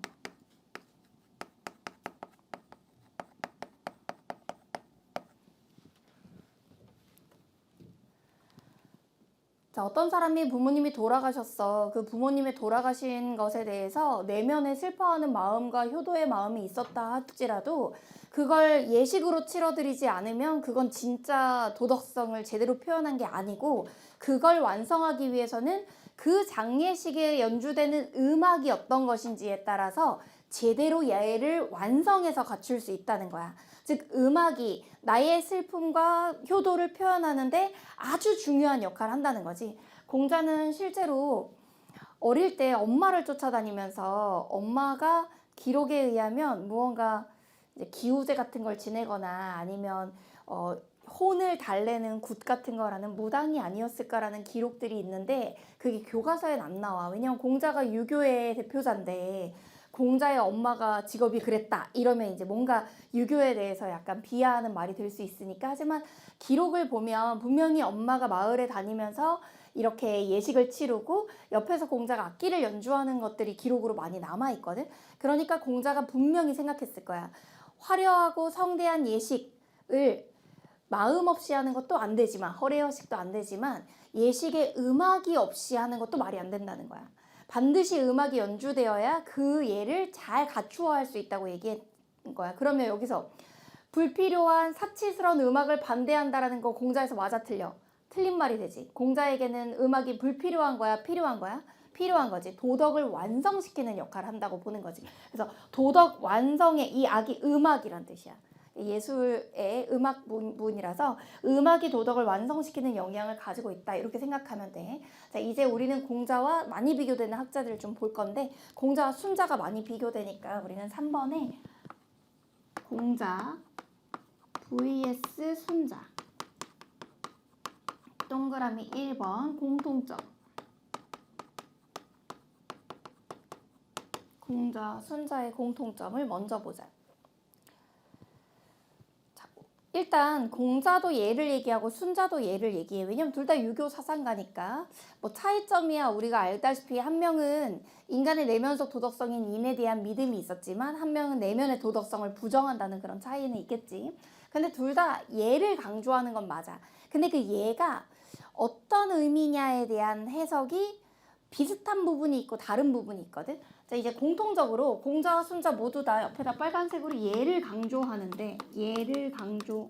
자, 어떤 사람이 부모님이 돌아가셨어. 그 부모님이 돌아가신 것에 대해서 내면에 슬퍼하는 마음과 효도의 마음이 있었다 할지라도 그걸 예식으로 치러드리지 않으면 그건 진짜 도덕성을 제대로 표현한 게 아니고 그걸 완성하기 위해서는 그 장례식에 연주되는 음악이 어떤 것인지에 따라서 제대로 예를 완성해서 갖출 수 있다는 거야. 즉 음악이 나의 슬픔과 효도를 표현하는데 아주 중요한 역할을 한다는 거지. 공자는 실제로 어릴 때 엄마를 쫓아다니면서 엄마가 기록에 의하면 무언가 이제 기우제 같은 걸 지내거나 아니면 혼을 달래는 굿 같은 거라는 무당이 아니었을까라는 기록들이 있는데 그게 교과서엔 안 나와. 왜냐면 공자가 유교의 대표자인데 공자의 엄마가 직업이 그랬다 이러면 이제 뭔가 유교에 대해서 약간 비하하는 말이 될 수 있으니까. 하지만 기록을 보면 분명히 엄마가 마을에 다니면서 이렇게 예식을 치르고 옆에서 공자가 악기를 연주하는 것들이 기록으로 많이 남아있거든. 그러니까 공자가 분명히 생각했을 거야. 화려하고 성대한 예식을 마음 없이 하는 것도 안 되지만 허례허식도 안 되지만 예식에 음악이 없이 하는 것도 말이 안 된다는 거야. 반드시 음악이 연주되어야 그 예를 잘 갖추어 할 수 있다고 얘기한 거야. 그러면 여기서 불필요한 사치스러운 음악을 반대한다라는 거 공자에서 맞아 틀려? 틀린 말이 되지. 공자에게는 음악이 불필요한 거야? 필요한 거야? 필요한 거지. 도덕을 완성시키는 역할을 한다고 보는 거지. 그래서 도덕 완성의 이 악이 음악이란 뜻이야. 예술의 음악문이라서 음악이 도덕을 완성시키는 영향을 가지고 있다 이렇게 생각하면 돼. 자, 이제 우리는 공자와 많이 비교되는 학자들을 좀 볼 건데 공자와 순자가 많이 비교되니까 우리는 3번에 공자 vs 순자 동그라미 1번 공통점 공자 순자의 공통점을 먼저 보자. 일단 공자도 예를 얘기하고 순자도 예를 얘기해. 왜냐면 둘 다 유교 사상가니까. 뭐 차이점이야 우리가 알다시피 한 명은 인간의 내면적 도덕성인 인에 대한 믿음이 있었지만 한 명은 내면의 도덕성을 부정한다는 그런 차이는 있겠지. 근데 둘 다 예를 강조하는 건 맞아. 근데 그 예가 어떤 의미냐에 대한 해석이 비슷한 부분이 있고 다른 부분이 있거든. 자, 이제 공통적으로 공자와 순자 모두 다 옆에다 빨간색으로 예를 강조하는데 예를 강조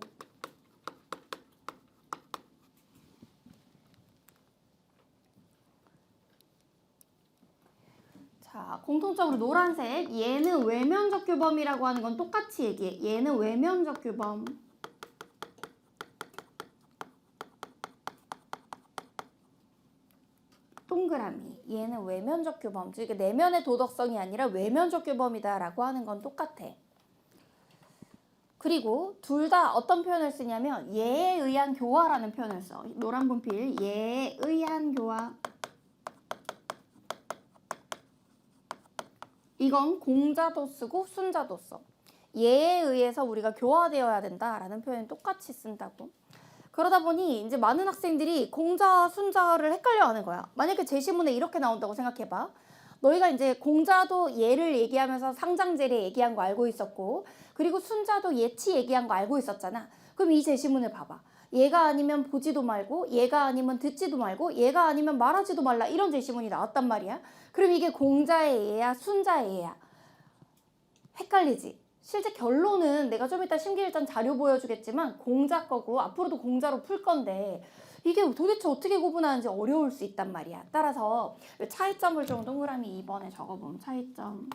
자, 공통적으로 노란색 얘는 외면적 규범이라고 하는 건 똑같이 얘기해. 얘는 외면적 규범 동그라미 얘는 외면적 규범 즉 내면의 도덕성이 아니라 외면적 규범이다 라고 하는 건 똑같아. 그리고 둘 다 어떤 표현을 쓰냐면 예에 의한 교화라는 표현을 써. 노란 분필 예에 의한 교화 이건 공자도 쓰고 순자도 써. 예에 의해서 우리가 교화되어야 된다라는 표현 똑같이 쓴다고. 그러다 보니 이제 많은 학생들이 공자, 순자를 헷갈려하는 거야. 만약에 제시문에 이렇게 나온다고 생각해봐. 너희가 이제 공자도 예를 얘기하면서 상장제례 얘기한 거 알고 있었고 그리고 순자도 예치 얘기한 거 알고 있었잖아. 그럼 이 제시문을 봐봐. 얘가 아니면 보지도 말고 얘가 아니면 듣지도 말고 얘가 아니면 말하지도 말라 이런 제시문이 나왔단 말이야. 그럼 이게 공자의 예야 순자의 예야. 헷갈리지? 실제 결론은 내가 좀 이따 심기일전 자료 보여주겠지만 공자 거고 앞으로도 공자로 풀 건데 이게 도대체 어떻게 구분하는지 어려울 수 있단 말이야. 따라서 차이점을 좀 동그라미 2번에 적어보면 차이점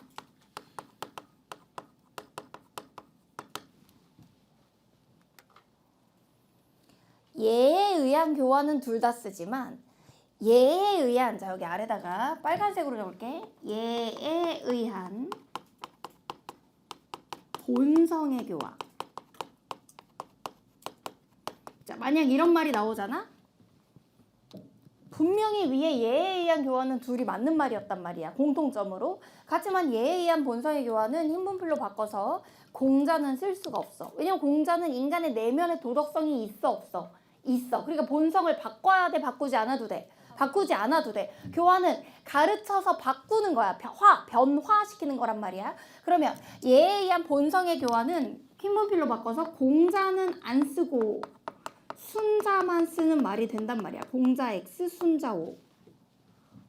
예에 의한 교화는 둘 다 쓰지만 예에 의한, 자 여기 아래다가 빨간색으로 적을게. 예에 의한 본성의 교화. 자, 만약 이런 말이 나오잖아? 분명히 위에 예에 의한 교화는 둘이 맞는 말이었단 말이야. 공통점으로. 하지만 예에 의한 본성의 교화는 흰분필로 바꿔서 공자는 쓸 수가 없어. 왜냐면 공자는 인간의 내면의 도덕성이 있어 없어? 있어. 그러니까 본성을 바꿔야 돼, 바꾸지 않아도 돼? 바꾸지 않아도 돼. 교화는 가르쳐서 바꾸는 거야. 변화시키는 거란 말이야. 그러면 예에 의한 본성의 교화는 흰분필로 바꿔서 공자는 안 쓰고 순자만 쓰는 말이 된단 말이야. 공자 X, 순자 O.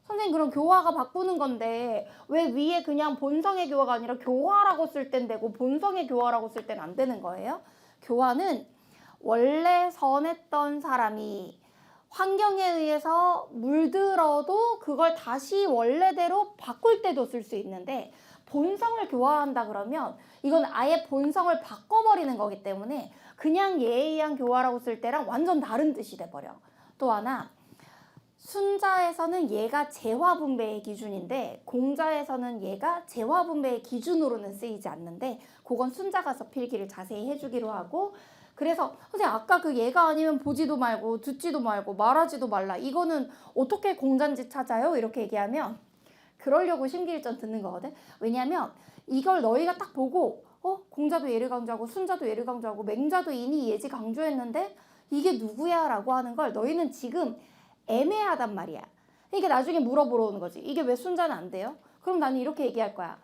선생님 그럼 교화가 바꾸는 건데 왜 위에 그냥 본성의 교화가 아니라 교화라고 쓸 땐 되고 본성의 교화라고 쓸 땐 안 되는 거예요? 교화는 원래 선했던 사람이 환경에 의해서 물들어도 그걸 다시 원래대로 바꿀 때도 쓸 수 있는데 본성을 교화한다 그러면 이건 아예 본성을 바꿔버리는 거기 때문에 그냥 예에 의한 교화라고 쓸 때랑 완전 다른 뜻이 돼버려. 또 하나, 순자에서는 얘가 재화분배의 기준인데 공자에서는 얘가 재화분배의 기준으로는 쓰이지 않는데 그건 순자 가서 필기를 자세히 해주기로 하고, 그래서 선생님 아까 그 얘가 아니면 보지도 말고 듣지도 말고 말하지도 말라, 이거는 어떻게 공자인지 찾아요? 이렇게 얘기하면 그러려고 심기일전 듣는 거거든. 왜냐면 이걸 너희가 딱 보고 공자도 예를 강조하고 순자도 예를 강조하고 맹자도 이니 예지 강조했는데 이게 누구야? 라고 하는 걸 너희는 지금 애매하단 말이야. 그러니까 나중에 물어보러 오는 거지. 이게 왜 순자는 안 돼요? 그럼 나는 이렇게 얘기할 거야.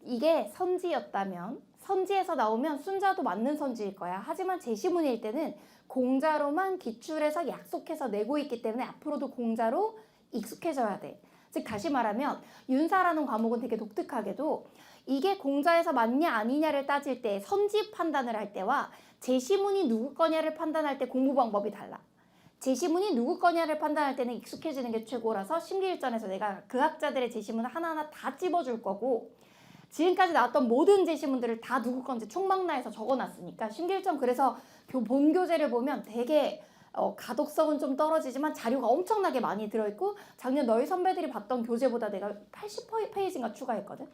이게 선지였다면, 선지에서 나오면 순자도 맞는 선지일 거야. 하지만 제시문일 때는 공자로만 기출해서 약속해서 내고 있기 때문에 앞으로도 공자로 익숙해져야 돼. 즉 다시 말하면 윤사라는 과목은 되게 독특하게도 이게 공자에서 맞냐 아니냐를 따질 때 선지 판단을 할 때와 제시문이 누구 거냐를 판단할 때 공부 방법이 달라. 제시문이 누구 거냐를 판단할 때는 익숙해지는 게 최고라서 심기일전에서 내가 그 학자들의 제시문을 하나하나 다 찝어줄 거고, 지금까지 나왔던 모든 제시문들을 다 누구 건지 총망라해서 적어놨으니까 심기일전, 그래서 본교재를 보면 되게 가독성은 좀 떨어지지만 자료가 엄청나게 많이 들어있고 작년 너희 선배들이 봤던 교재보다 내가 80페이지인가 추가했거든.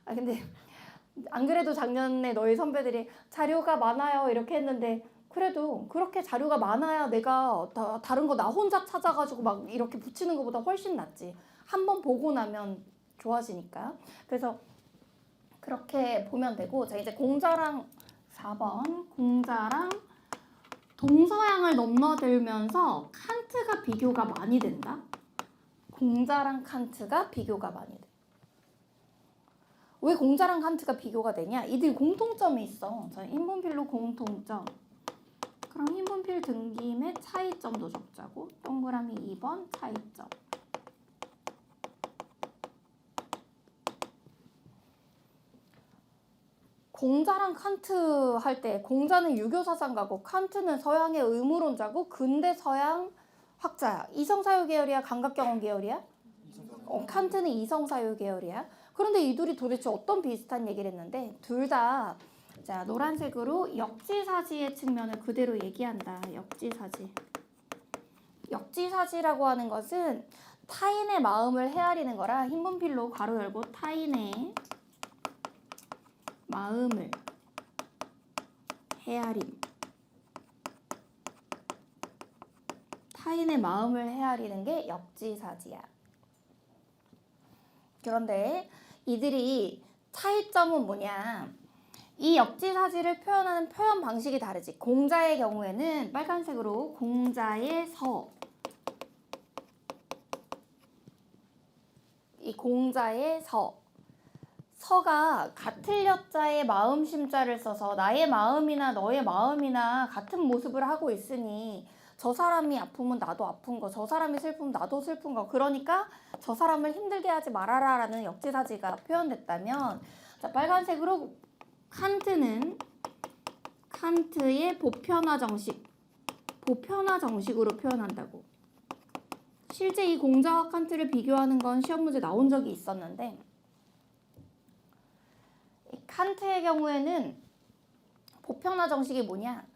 근데 안 그래도 작년에 너희 선배들이 자료가 많아요 이렇게 했는데 그래도 그렇게 자료가 많아야 내가 다른 거 나 혼자 찾아가지고 막 이렇게 붙이는 것보다 훨씬 낫지. 한번 보고 나면 좋아지니까. 그래서 그렇게 보면 되고, 자 이제 공자랑 4번 공자랑 동서양을 넘나들면서 칸트가 비교가 많이 된다. 공자랑 칸트가 비교가 많이 돼. 왜 공자랑 칸트가 비교가 되냐? 이들 공통점이 있어. 자, 흰분필로 공통점. 그럼 흰분필 등김에 차이점도 적자고, 동그라미 2번 차이점. 공자랑 칸트 할 때 공자는 유교사상가고 칸트는 서양의 의무론자고 근대 서양 학자야. 이성사유 계열이야? 감각경험 계열이야? 칸트는 이성사유 계열이야. 그런데 이 둘이 도대체 어떤 비슷한 얘기를 했는데 둘 다, 자 노란색으로 역지사지의 측면을 그대로 얘기한다. 역지사지. 역지사지라고 하는 것은 타인의 마음을 헤아리는 거라 흰분필로 가로 열고 타인의 마음을 헤아림. 타인의 마음을 헤아리는 게 역지사지야. 그런데 이들이 차이점은 뭐냐? 이 역지사지를 표현하는 표현 방식이 다르지. 공자의 경우에는 빨간색으로 공자의 서, 이 공자의 서가 같을 여자의 마음 심자를 써서 나의 마음이나 너의 마음이나 같은 모습을 하고 있으니 저 사람이 아프면 나도 아픈 거, 저 사람이 슬프면 나도 슬픈 거, 그러니까 저 사람을 힘들게 하지 말아라 라는 역지사지가 표현됐다면, 자 빨간색으로 칸트는 칸트의 보편화 정식, 보편화 정식으로 표현한다고. 실제 이 공자와 칸트를 비교하는 건 시험 문제 나온 적이 있었는데, 칸트의 경우에는 보편화 정식이 뭐냐?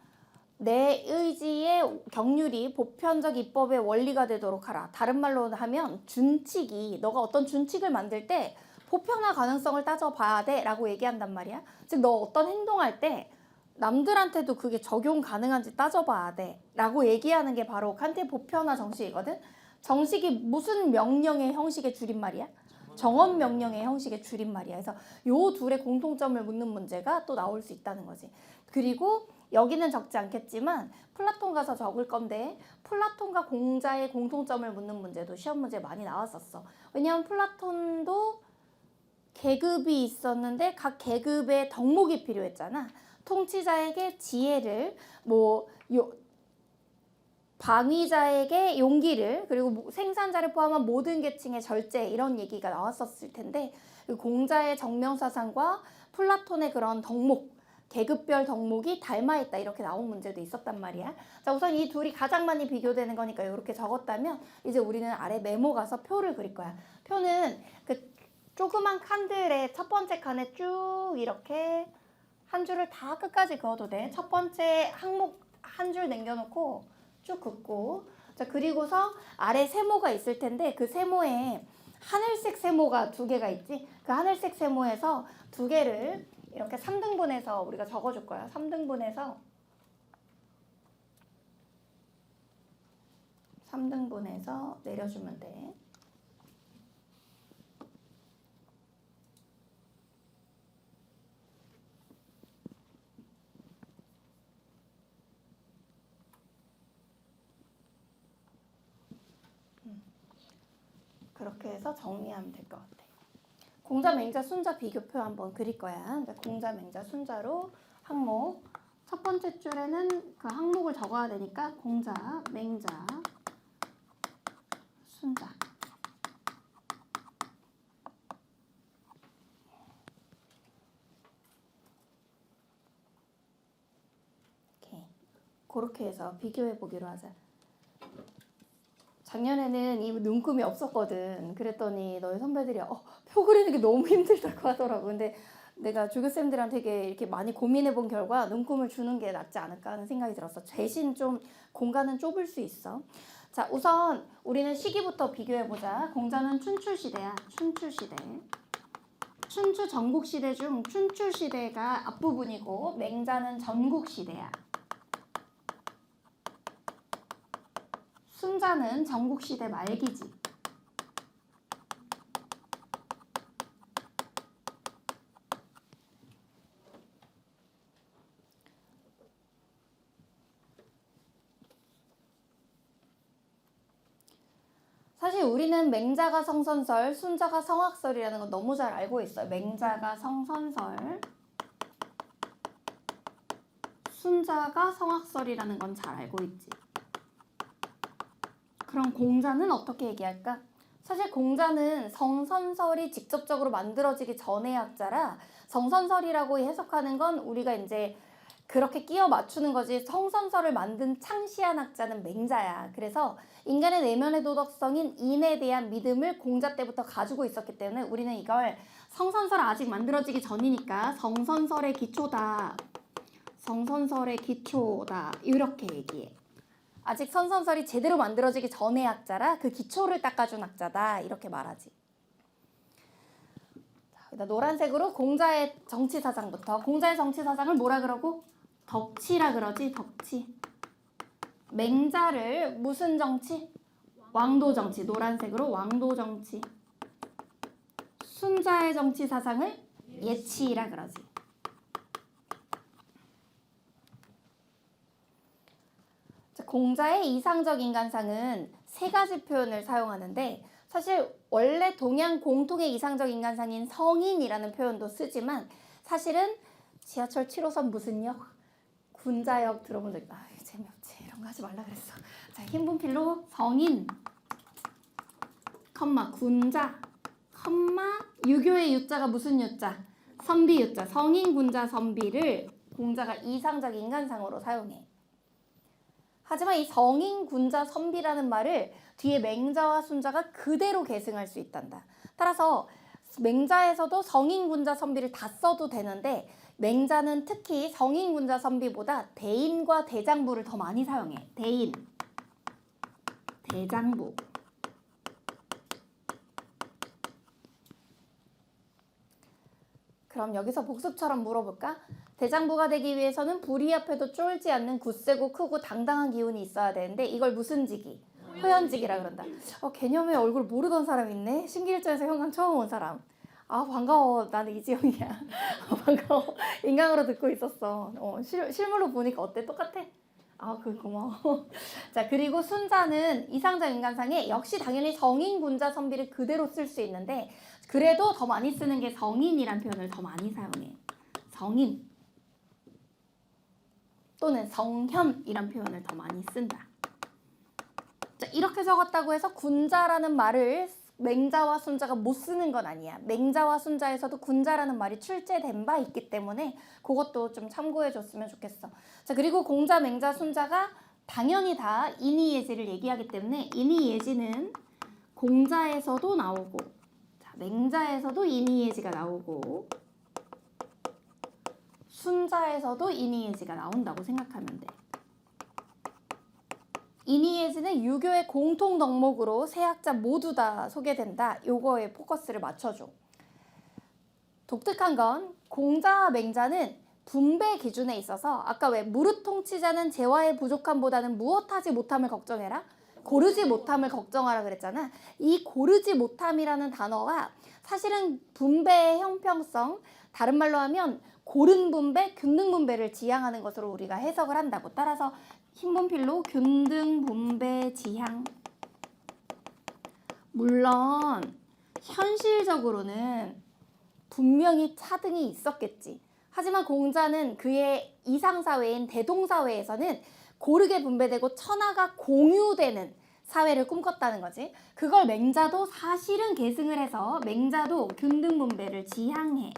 내 의지의 경륜이 보편적 입법의 원리가 되도록 하라. 다른 말로 하면 준칙이, 너가 어떤 준칙을 만들 때 보편화 가능성을 따져봐야 돼 라고 얘기한단 말이야. 즉 너 어떤 행동할 때 남들한테도 그게 적용 가능한지 따져봐야 돼 라고 얘기하는 게 바로 칸트의 보편화 정식이거든. 정식이 무슨 명령의 형식의 줄임말이야? 정언 명령의 형식의 줄임말이야. 그래서 요 둘의 공통점을 묻는 문제가 또 나올 수 있다는 거지. 그리고 여기는 적지 않겠지만 플라톤 가서 적을 건데 플라톤과 공자의 공통점을 묻는 문제도 시험 문제 많이 나왔었어. 왜냐하면 플라톤도 계급이 있었는데 각 계급의 덕목이 필요했잖아. 통치자에게 지혜를, 방위자에게 용기를, 그리고 생산자를 포함한 모든 계층의 절제, 이런 얘기가 나왔었을 텐데 공자의 정명사상과 플라톤의 그런 덕목, 계급별 덕목이 닮아있다 이렇게 나온 문제도 있었단 말이야. 자, 우선 이 둘이 가장 많이 비교되는 거니까 이렇게 적었다면 이제 우리는 아래 메모 가서 표를 그릴 거야. 표는 그 조그만 칸들의 첫 번째 칸에 쭉 이렇게 한 줄을 다 끝까지 그어도 돼. 첫 번째 항목 한 줄 남겨놓고 쭉 긋고, 자, 그리고서 아래 세모가 있을 텐데 그 세모에 하늘색 세모가 두 개가 있지. 그 하늘색 세모에서 두 개를 이렇게 3등분해서 우리가 적어줄 거야. 3등분해서 내려주면 돼. 그렇게 해서 정리하면 될 것 같아. 공자, 맹자, 순자 비교표 한번 그릴 거야. 공자, 맹자, 순자로 항목. 첫 번째 줄에는 그 항목을 적어야 되니까 공자, 맹자, 순자. 오케이. 그렇게 해서 비교해 보기로 하자. 작년에는 이 눈금이 없었거든. 그랬더니 너희 선배들이 표 그리는 게 너무 힘들다고 하더라고. 근데 내가 조교쌤들한테 되게 이렇게 많이 고민해 본 결과 눈금을 주는 게 낫지 않을까 하는 생각이 들었어. 대신 좀 공간은 좁을 수 있어. 자, 우선 우리는 시기부터 비교해 보자. 공자는 춘추시대야. 춘추시대. 춘추 전국시대 중 춘추시대가 앞부분이고 맹자는 전국시대야. 순자는 전국시대 말기지. 사실 우리는 맹자가 성선설, 순자가 성악설이라는 건 너무 잘 알고 있어요. 맹자가 성선설, 순자가 성악설이라는 건 잘 알고 있지. 그럼 공자는 어떻게 얘기할까? 사실 공자는 성선설이 직접적으로 만들어지기 전의 학자라 성선설이라고 해석하는 건 우리가 이제 그렇게 끼워 맞추는 거지. 성선설을 만든 창시한 학자는 맹자야. 그래서 인간의 내면의 도덕성인 인에 대한 믿음을 공자 때부터 가지고 있었기 때문에 우리는 이걸 성선설 아직 만들어지기 전이니까 성선설의 기초다. 성선설의 기초다. 이렇게 얘기해. 아직 성선설이 제대로 만들어지기 전의 학자라 그 기초를 닦아준 학자다. 이렇게 말하지. 자, 노란색으로 공자의 정치사상부터. 공자의 정치사상을 뭐라 그러고? 덕치라 그러지. 덕치. 맹자를 무슨 정치? 왕도정치. 노란색으로 왕도정치. 순자의 정치사상을 예치라 그러지. 공자의 이상적 인간상은 세 가지 표현을 사용하는데 사실 원래 동양 공통의 이상적 인간상인 성인이라는 표현도 쓰지만 사실은 지하철 7호선 무슨 역? 군자역 들어본 적 있다. 재미없지. 이런 거 하지 말라 그랬어. 자, 흰 분필로 성인, 컴마 군자, 컴마 유교의 유자가 무슨 유자? 선비 유자. 성인, 군자, 선비를 공자가 이상적 인간상으로 사용해. 하지만 이 성인, 군자, 선비라는 말을 뒤에 맹자와 순자가 그대로 계승할 수 있단다. 따라서 맹자에서도 성인군자 선비를 다 써도 되는데 맹자는 특히 성인군자 선비보다 대인과 대장부를 더 많이 사용해. 대인, 대장부. 그럼 여기서 복습처럼 물어볼까? 대장부가 되기 위해서는 불이 앞에도 쫄지 않는 굳세고 크고 당당한 기운이 있어야 되는데 이걸 무슨 직이? 호연직이라 그런다. 개념의 얼굴 모르던 사람 있네. 신기일전에서 현강 처음 온 사람. 반가워. 나는 이지영이야. 반가워. 인강으로 듣고 있었어. 실물로 보니까 어때? 똑같아? 고마워. 자, 그리고 순자는 이상적 인간상에 역시 당연히 성인군자 선비를 그대로 쓸 수 있는데 그래도 더 많이 쓰는 게 성인이란 표현을 더 많이 사용해. 성인 또는 성현이란 표현을 더 많이 쓴다. 자, 이렇게 적었다고 해서 군자라는 말을 맹자와 순자가 못 쓰는 건 아니야. 맹자와 순자에서도 군자라는 말이 출제된 바 있기 때문에 그것도 좀 참고해 줬으면 좋겠어. 자, 그리고 공자, 맹자, 순자가 당연히 다 인이예지를 얘기하기 때문에 인이예지는 공자에서도 나오고, 자, 맹자에서도 인이예지가 나오고, 순자에서도 인이예지가 나온다고 생각하면 돼. 인이예지는 유교의 공통 덕목으로 세 학자 모두 다 소개된다. 요거에 포커스를 맞춰줘. 독특한 건 공자와 맹자는 분배 기준에 있어서 아까 왜 무릇 통치자는 재화의 부족함보다는 무엇하지 못함을 걱정해라? 고르지 못함을 걱정하라 그랬잖아. 이 고르지 못함이라는 단어가 사실은 분배의 형평성, 다른 말로 하면 고른 분배, 균등 분배를 지향하는 것으로 우리가 해석을 한다고. 따라서 흰분필로 균등 분배 지향. 물론 현실적으로는 분명히 차등이 있었겠지. 하지만 공자는 그의 이상사회인 대동사회에서는 고르게 분배되고 천하가 공유되는 사회를 꿈꿨다는 거지. 그걸 맹자도 사실은 계승을 해서 맹자도 균등 분배를 지향해.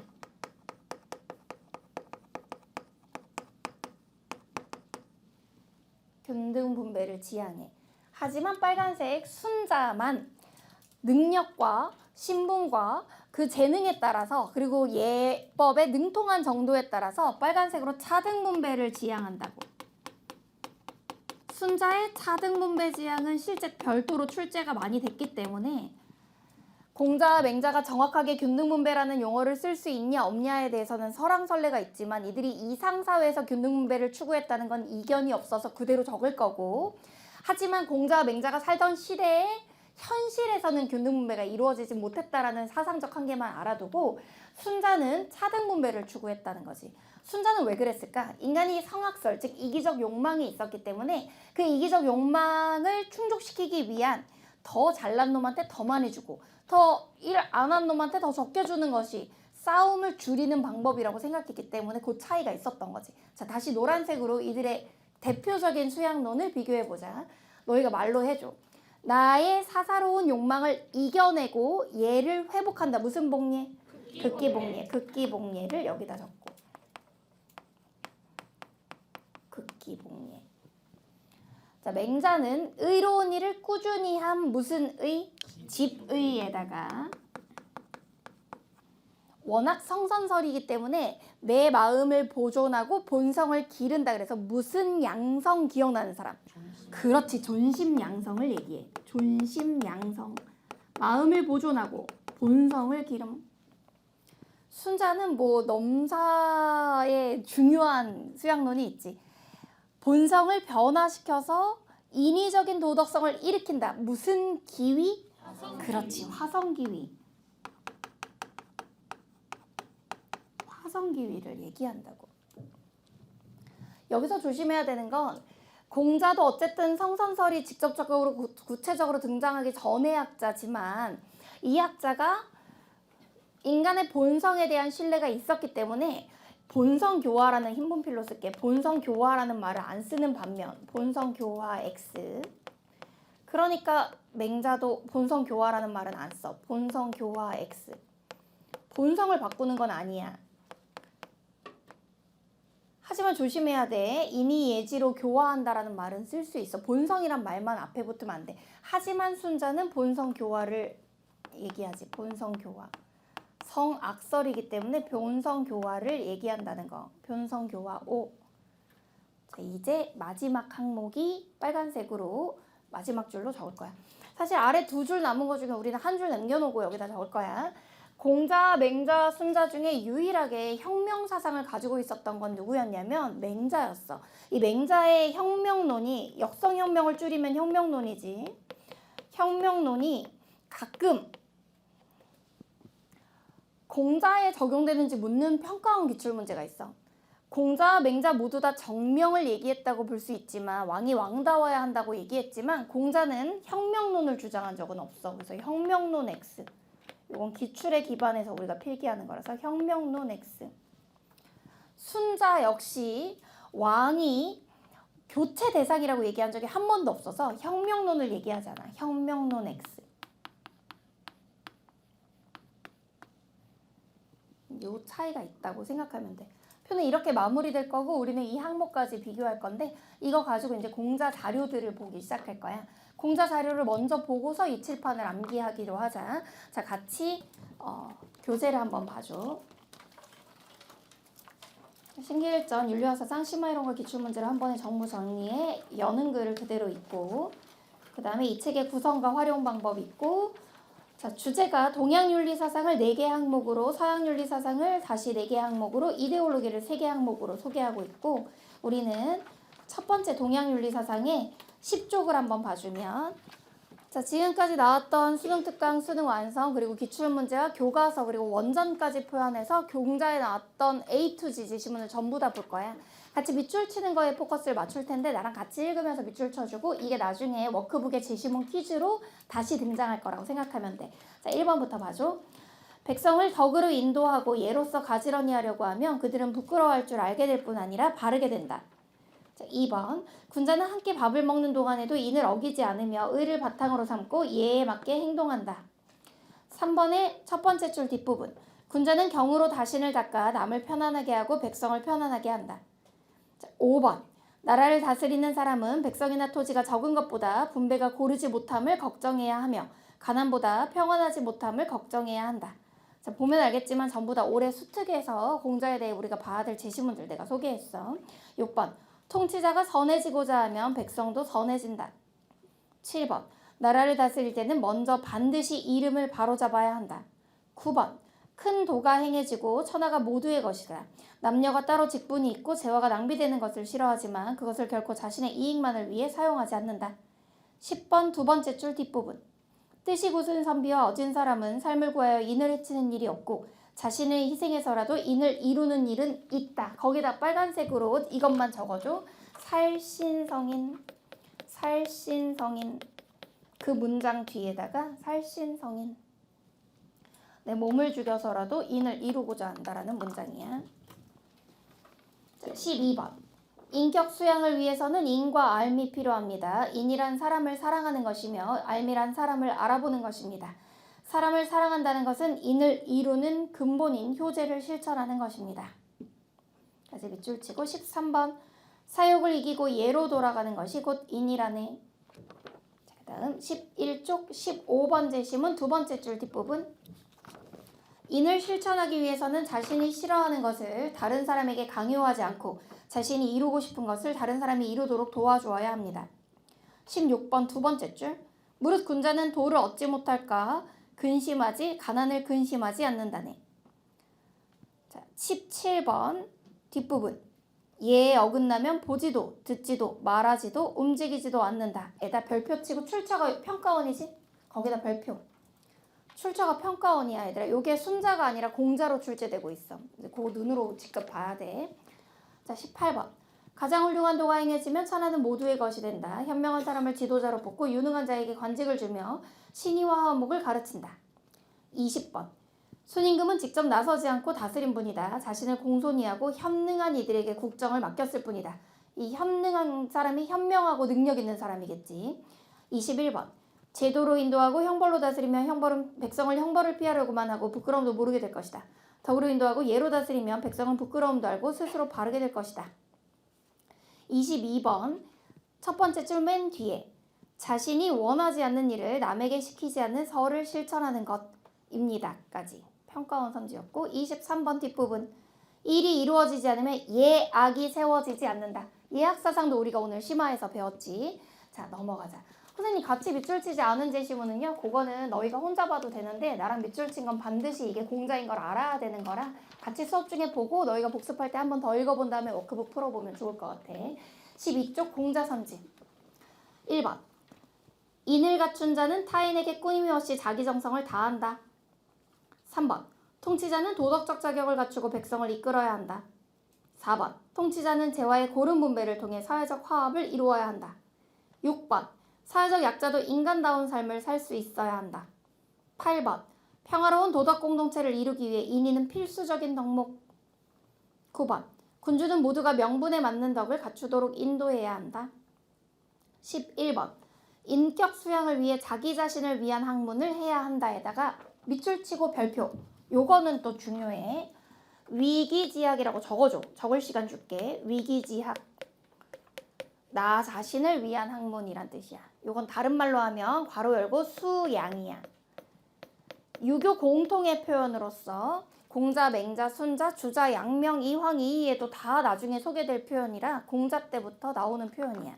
균등 분배를 지향해. 하지만 빨간색 순자만 능력과 신분과 그 재능에 따라서 그리고 예법에 능통한 정도에 따라서 빨간색으로 차등 분배를 지향한다고. 순자의 차등 분배 지향은 실제 별도로 출제가 많이 됐기 때문에 공자와 맹자가 정확하게 균등 분배라는 용어를 쓸 수 있냐 없냐에 대해서는 설왕설래가 있지만 이들이 이상사회에서 균등 분배를 추구했다는 건 이견이 없어서 그대로 적을 거고, 하지만 공자와 맹자가 살던 시대에 현실에서는 균등 분배가 이루어지지 못했다라는 사상적 한계만 알아두고 순자는 차등 분배를 추구했다는 거지. 순자는 왜 그랬을까? 인간이 성악설, 즉 이기적 욕망이 있었기 때문에 그 이기적 욕망을 충족시키기 위한 더 잘난 놈한테 더 많이 주고 더 일 안 한 놈한테 더 적게 주는 것이 싸움을 줄이는 방법이라고 생각했기 때문에 그 차이가 있었던 거지. 자, 다시 노란색으로 이들의 대표적인 수양론을 비교해보자. 너희가 말로 해줘. 나의 사사로운 욕망을 이겨내고 얘를 회복한다. 무슨 복례? 극기복례. 극기복례를 여기다 적고. 극기복례. 자, 맹자는 의로운 일을 꾸준히 함 무슨 의? 집의에다가 워낙 성선설이기 때문에 내 마음을 보존하고 본성을 기른다. 그래서 무슨 양성 기억나는 사람? 그렇지, 존심양성을 얘기해. 존심양성. 마음을 보존하고 본성을 기름. 순자는 뭐 넘사의 중요한 수양론이 있지. 본성을 변화시켜서 인위적인 도덕성을 일으킨다. 무슨 기위? 그렇지, 화성기위. 화성기위를 얘기한다고. 여기서 조심해야 되는 건 공자도 어쨌든 성선설이 직접적으로 구체적으로 등장하기 전의 학자지만 이 학자가 인간의 본성에 대한 신뢰가 있었기 때문에 본성교화라는 흰분필로 쓸게. 본성교화라는 말을 안 쓰는 반면 본성교화 X. 그러니까 맹자도 본성교화라는 말은 안 써. 본성교화 X. 본성을 바꾸는 건 아니야. 하지만 조심해야 돼. 인이예지로 교화한다라는 말은 쓸 수 있어. 본성이란 말만 앞에 붙으면 안 돼. 하지만 순자는 본성교화를 얘기하지. 본성교화. 성악설이기 때문에 변성교화를 얘기한다는 거. 변성교화 5. 자, 이제 마지막 항목이 빨간색으로 마지막 줄로 적을 거야. 사실 아래 두 줄 남은 거 중에 우리는 한 줄 남겨놓고 여기다 적을 거야. 공자, 맹자, 순자 중에 유일하게 혁명사상을 가지고 있었던 건 누구였냐면 맹자였어. 이 맹자의 혁명론이 역성혁명을 줄이면 혁명론이지. 혁명론이 가끔 공자에 적용되는지 묻는 평가원 기출문제가 있어. 공자, 맹자 모두 다 정명을 얘기했다고 볼 수 있지만 왕이 왕다워야 한다고 얘기했지만 공자는 혁명론을 주장한 적은 없어. 그래서 혁명론 X. 이건 기출에 기반해서 우리가 필기하는 거라서 혁명론 X. 순자 역시 왕이 교체 대상이라고 얘기한 적이 한 번도 없어서 혁명론을 얘기하잖아. 혁명론 X. 요 차이가 있다고 생각하면 돼. 표는 이렇게 마무리될 거고 우리는 이 항목까지 비교할 건데 이거 가지고 이제 공자 자료들을 보기 시작할 거야. 공자 자료를 먼저 보고서 이 칠판을 암기하기로 하자. 자, 같이 교재를 한번 봐줘. 신기일전, 윤리학사상, 심화 이런 거 기출문제를 한 번에 정무 정리해 여는 글을 그대로 있고 그 다음에 이 책의 구성과 활용 방법 있고 자, 주제가 동양윤리사상을 4개 항목으로 서양윤리사상을 다시 4개 항목으로 이데올로기를 3개 항목으로 소개하고 있고 우리는 첫 번째 동양윤리사상의 10쪽을 한번 봐주면 자, 지금까지 나왔던 수능 특강, 수능 완성 그리고 기출문제와 교과서 그리고 원전까지 표현해서 공자에 나왔던 A to Z 지문을 전부 다 볼 거야. 같이 밑줄 치는 거에 포커스를 맞출 텐데 나랑 같이 읽으면서 밑줄 쳐주고 이게 나중에 워크북의 제시문 퀴즈로 다시 등장할 거라고 생각하면 돼. 자, 1번부터 봐줘. 백성을 덕으로 인도하고 예로서 가지런히 하려고 하면 그들은 부끄러워할 줄 알게 될 뿐 아니라 바르게 된다. 자, 2번. 군자는 함께 밥을 먹는 동안에도 인을 어기지 않으며 의를 바탕으로 삼고 예에 맞게 행동한다. 3번의 첫 번째 줄 뒷부분. 군자는 경으로 다신을 닦아 남을 편안하게 하고 백성을 편안하게 한다. 자, 5번. 나라를 다스리는 사람은 백성이나 토지가 적은 것보다 분배가 고르지 못함을 걱정해야 하며 가난보다 평안하지 못함을 걱정해야 한다. 자, 보면 알겠지만 전부 다 올해 수특에서 공자에 대해 우리가 봐야 될 제시문들 내가 소개했어. 6번. 통치자가 선해지고자 하면 백성도 선해진다. 7번. 나라를 다스릴 때는 먼저 반드시 이름을 바로잡아야 한다. 9번. 큰 도가 행해지고 천하가 모두의 것이다. 남녀가 따로 직분이 있고 재화가 낭비되는 것을 싫어하지만 그것을 결코 자신의 이익만을 위해 사용하지 않는다. 10번 두 번째 줄 뒷부분. 뜻이 굳은 선비와 어진 사람은 삶을 구하여 인을 해치는 일이 없고 자신을 희생해서라도 인을 이루는 일은 있다. 거기다 빨간색으로 이것만 적어줘. 살신성인, 살신성인. 그 문장 뒤에다가 살신성인. 내 몸을 죽여서라도 인을 이루고자 한다라는 문장이야. 자, 12번. 인격 수양을 위해서는 인과 알미 필요합니다. 인이란 사람을 사랑하는 것이며 알미란 사람을 알아보는 것입니다. 사람을 사랑한다는 것은 인을 이루는 근본인 효제를 실천하는 것입니다. 다시 밑줄 치고 13번. 사욕을 이기고 예로 돌아가는 것이 곧 인이라네. 자, 그 다음 11쪽 15번 제시문 두 번째 줄 뒷부분. 인을 실천하기 위해서는 자신이 싫어하는 것을 다른 사람에게 강요하지 않고 자신이 이루고 싶은 것을 다른 사람이 이루도록 도와주어야 합니다. 16번 두 번째 줄. 무릇 군자는 도를 얻지 못할까 가난을 근심하지 않는다네. 자, 17번 뒷부분. 예에 어긋나면 보지도 듣지도 말하지도 움직이지도 않는다. 에다 별표 치고 출처가 평가원이지? 거기다 별표. 출처가 평가원이야 얘들아. 요게 순자가 아니라 공자로 출제되고 있어. 그거 눈으로 직접 봐야 돼. 자, 18번. 가장 훌륭한 도가 행해지면 천하는 모두의 것이 된다. 현명한 사람을 지도자로 뽑고 유능한 자에게 관직을 주며 신의와 화목을 가르친다. 20번. 순임금은 직접 나서지 않고 다스린 분이다. 자신을 공손히 하고 현능한 이들에게 국정을 맡겼을 뿐이다. 이 현능한 사람이 현명하고 능력 있는 사람이겠지. 21번. 제도로 인도하고 형벌로 다스리면 백성을 형벌을 피하려고만 하고 부끄러움도 모르게 될 것이다. 덕으로 인도하고 예로 다스리면 백성은 부끄러움도 알고 스스로 바르게 될 것이다. 22번 첫 번째 줄 맨 뒤에 자신이 원하지 않는 일을 남에게 시키지 않는 서를 실천하는 것입니다. 까지 평가원 선지였고 23번 뒷부분 일이 이루어지지 않으면 예악이 세워지지 않는다. 예악사상도 우리가 오늘 심화에서 배웠지. 자 넘어가자. 선생님 같이 밑줄 치지 않은 제시문은요. 그거는 너희가 혼자 봐도 되는데 나랑 밑줄 친 건 반드시 이게 공자인 걸 알아야 되는 거라 같이 수업 중에 보고 너희가 복습할 때 한 번 더 읽어본 다음에 워크북 풀어보면 좋을 것 같아. 12쪽 공자 선지 1번 인을 갖춘 자는 타인에게 꾸밈이 없이 자기 정성을 다한다. 3번 통치자는 도덕적 자격을 갖추고 백성을 이끌어야 한다. 4번 통치자는 재화의 고른 분배를 통해 사회적 화합을 이루어야 한다. 6번 사회적 약자도 인간다운 삶을 살 수 있어야 한다. 8번 평화로운 도덕 공동체를 이루기 위해 인의는 필수적인 덕목. 9번 군주는 모두가 명분에 맞는 덕을 갖추도록 인도해야 한다. 11번 인격 수양을 위해 자기 자신을 위한 학문을 해야 한다에다가 밑줄 치고 별표. 요거는 또 중요해. 위기지학이라고 적어줘. 적을 시간 줄게. 위기지학. 나 자신을 위한 학문이란 뜻이야. 요건 다른 말로 하면 괄호 열고 수양이야. 유교 공통의 표현으로서 공자, 맹자, 순자, 주자, 양명, 이황, 이의에도 다 나중에 소개될 표현이라 공자 때부터 나오는 표현이야.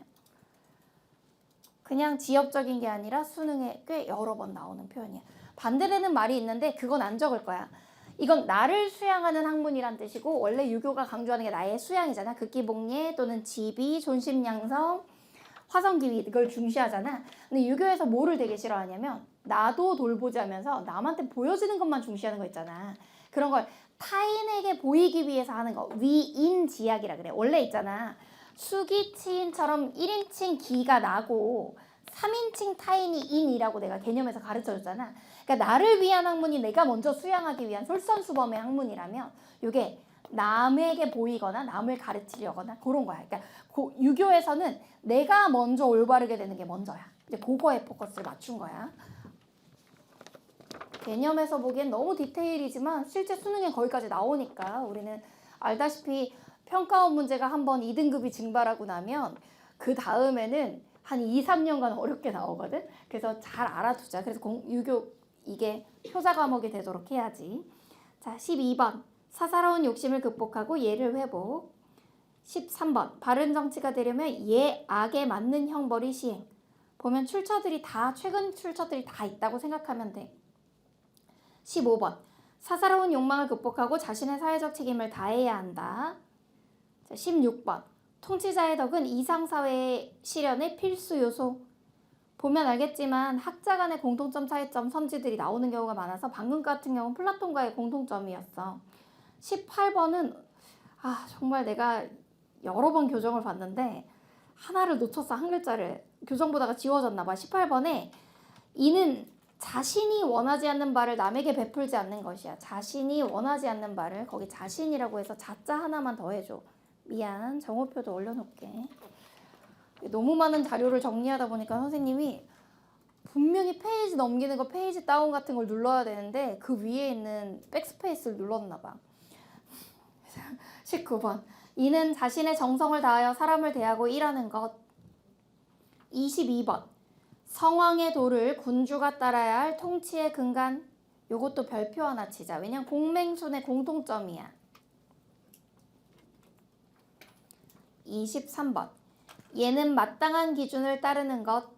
그냥 지역적인 게 아니라 수능에 꽤 여러 번 나오는 표현이야. 반대되는 말이 있는데 그건 안 적을 거야. 이건 나를 수양하는 학문이란 뜻이고 원래 유교가 강조하는 게 나의 수양이잖아. 극기복례 또는 지비, 존심양성, 화성기위 이걸 중시하잖아. 근데 유교에서 뭐를 되게 싫어하냐면 나도 돌보자면서 남한테 보여지는 것만 중시하는 거 있잖아. 그런 걸 타인에게 보이기 위해서 하는 거 위인지약이라 그래. 원래 있잖아. 수기치인처럼 1인칭 기가 나고 3인칭 타인이 인이라고 내가 개념에서 가르쳐줬잖아. 그러니까 나를 위한 학문이 내가 먼저 수양하기 위한 솔선수범의 학문이라면 이게 남에게 보이거나 남을 가르치려거나 그런 거야. 그러니까 유교에서는 내가 먼저 올바르게 되는 게 먼저야. 이제 그거에 포커스를 맞춘 거야. 개념에서 보기엔 너무 디테일이지만 실제 수능에 거기까지 나오니까 우리는 알다시피 평가원 문제가 한번 2등급이 증발하고 나면 그 다음에는 한 2, 3년간 어렵게 나오거든. 그래서 잘 알아두자. 그래서 유교 이게 효자 과목이 되도록 해야지. 자, 12번 사사로운 욕심을 극복하고 예를 회복. 13번 바른 정치가 되려면 예악에 맞는 형벌이 시행. 보면 출처들이 다 최근 출처들이 다 있다고 생각하면 돼. 15번 사사로운 욕망을 극복하고 자신의 사회적 책임을 다해야 한다. 자, 16번 통치자의 덕은 이상사회의 실현의 필수 요소. 보면 알겠지만 학자 간의 공통점, 차이점, 선지들이 나오는 경우가 많아서 방금 같은 경우는 플라톤과의 공통점이었어. 18번은 정말 내가 여러 번 교정을 봤는데 하나를 놓쳤어. 한 글자를. 교정 보다가 지워졌나 봐. 18번에 이는 자신이 원하지 않는 바를 남에게 베풀지 않는 것이야. 자신이 원하지 않는 바를 거기 자신이라고 해서 자자 하나만 더 해줘. 미안. 정오표도 올려놓을게. 너무 많은 자료를 정리하다 보니까 선생님이 분명히 페이지 넘기는 거 페이지 다운 같은 걸 눌러야 되는데 그 위에 있는 백스페이스를 눌렀나 봐. 19번 이는 자신의 정성을 다하여 사람을 대하고 일하는 것. 22번 성왕의 도를 군주가 따라야 할 통치의 근간. 요것도 별표 하나 치자. 왜냐면 공맹순의 공통점이야. 23번 얘는 마땅한 기준을 따르는 것.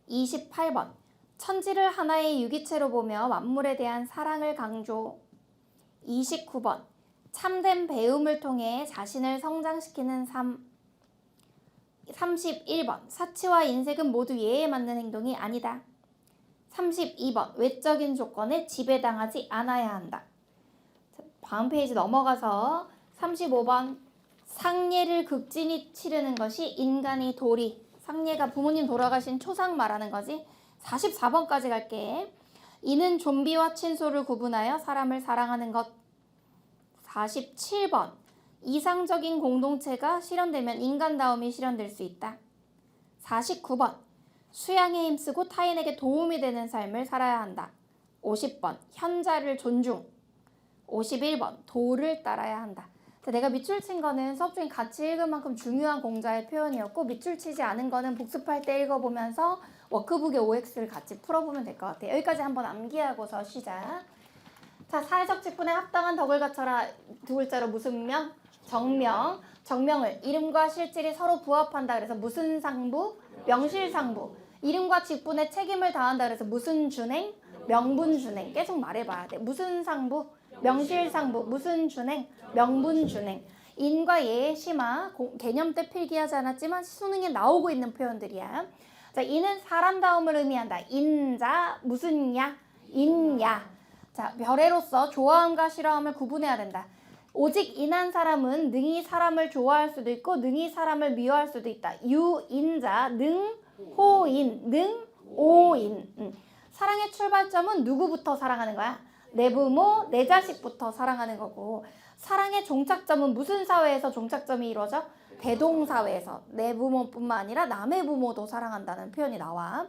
28번 천지를 하나의 유기체로 보며 만물에 대한 사랑을 강조. 29번 참된 배움을 통해 자신을 성장시키는 삶. 31번 사치와 인색은 모두 예에 맞는 행동이 아니다. 32번 외적인 조건에 지배당하지 않아야 한다. 다음 페이지 넘어가서 35번 상례를 극진히 치르는 것이 인간의 도리. 상례가 부모님 돌아가신 초상 말하는 거지. 44번까지 갈게. 이는 좀비와 친소를 구분하여 사람을 사랑하는 것. 47번 이상적인 공동체가 실현되면 인간다움이 실현될 수 있다. 49번 수양에 힘쓰고 타인에게 도움이 되는 삶을 살아야 한다. 50번 현자를 존중. 51번 도를 따라야 한다. 내가 밑줄 친 거는 수업 중에 같이 읽을 만큼 중요한 공자의 표현이었고 밑줄 치지 않은 거는 복습할 때 읽어보면서 워크북의 OX를 같이 풀어보면 될 것 같아요. 여기까지 한번 암기하고서 시작. 자, 사회적 직분에 합당한 덕을 갖춰라. 두 글자로 무슨 명? 정명. 정명을 이름과 실질이 서로 부합한다. 그래서 무슨 상부? 명실상부. 이름과 직분에 책임을 다한다. 그래서 무슨 준행? 명분준행. 계속 말해봐야 돼. 무슨 상부? 명실상부. 무슨 준행? 명분준행. 인과 예의 심화. 개념 때 필기하지 않았지만 수능에 나오고 있는 표현들이야. 자, 인은 사람다움을 의미한다. 인자 무슨 야? 인야. 자, 별애로서 좋아함과 싫어함을 구분해야 된다. 오직 인한 사람은 능히 사람을 좋아할 수도 있고 능히 사람을 미워할 수도 있다. 유인자 능호인 능오인. 사랑의 출발점은 누구부터 사랑하는 거야? 내 부모, 내 자식부터 사랑하는 거고, 사랑의 종착점은 무슨 사회에서 종착점이 이루어져? 대동사회에서. 내 부모뿐만 아니라 남의 부모도 사랑한다는 표현이 나와.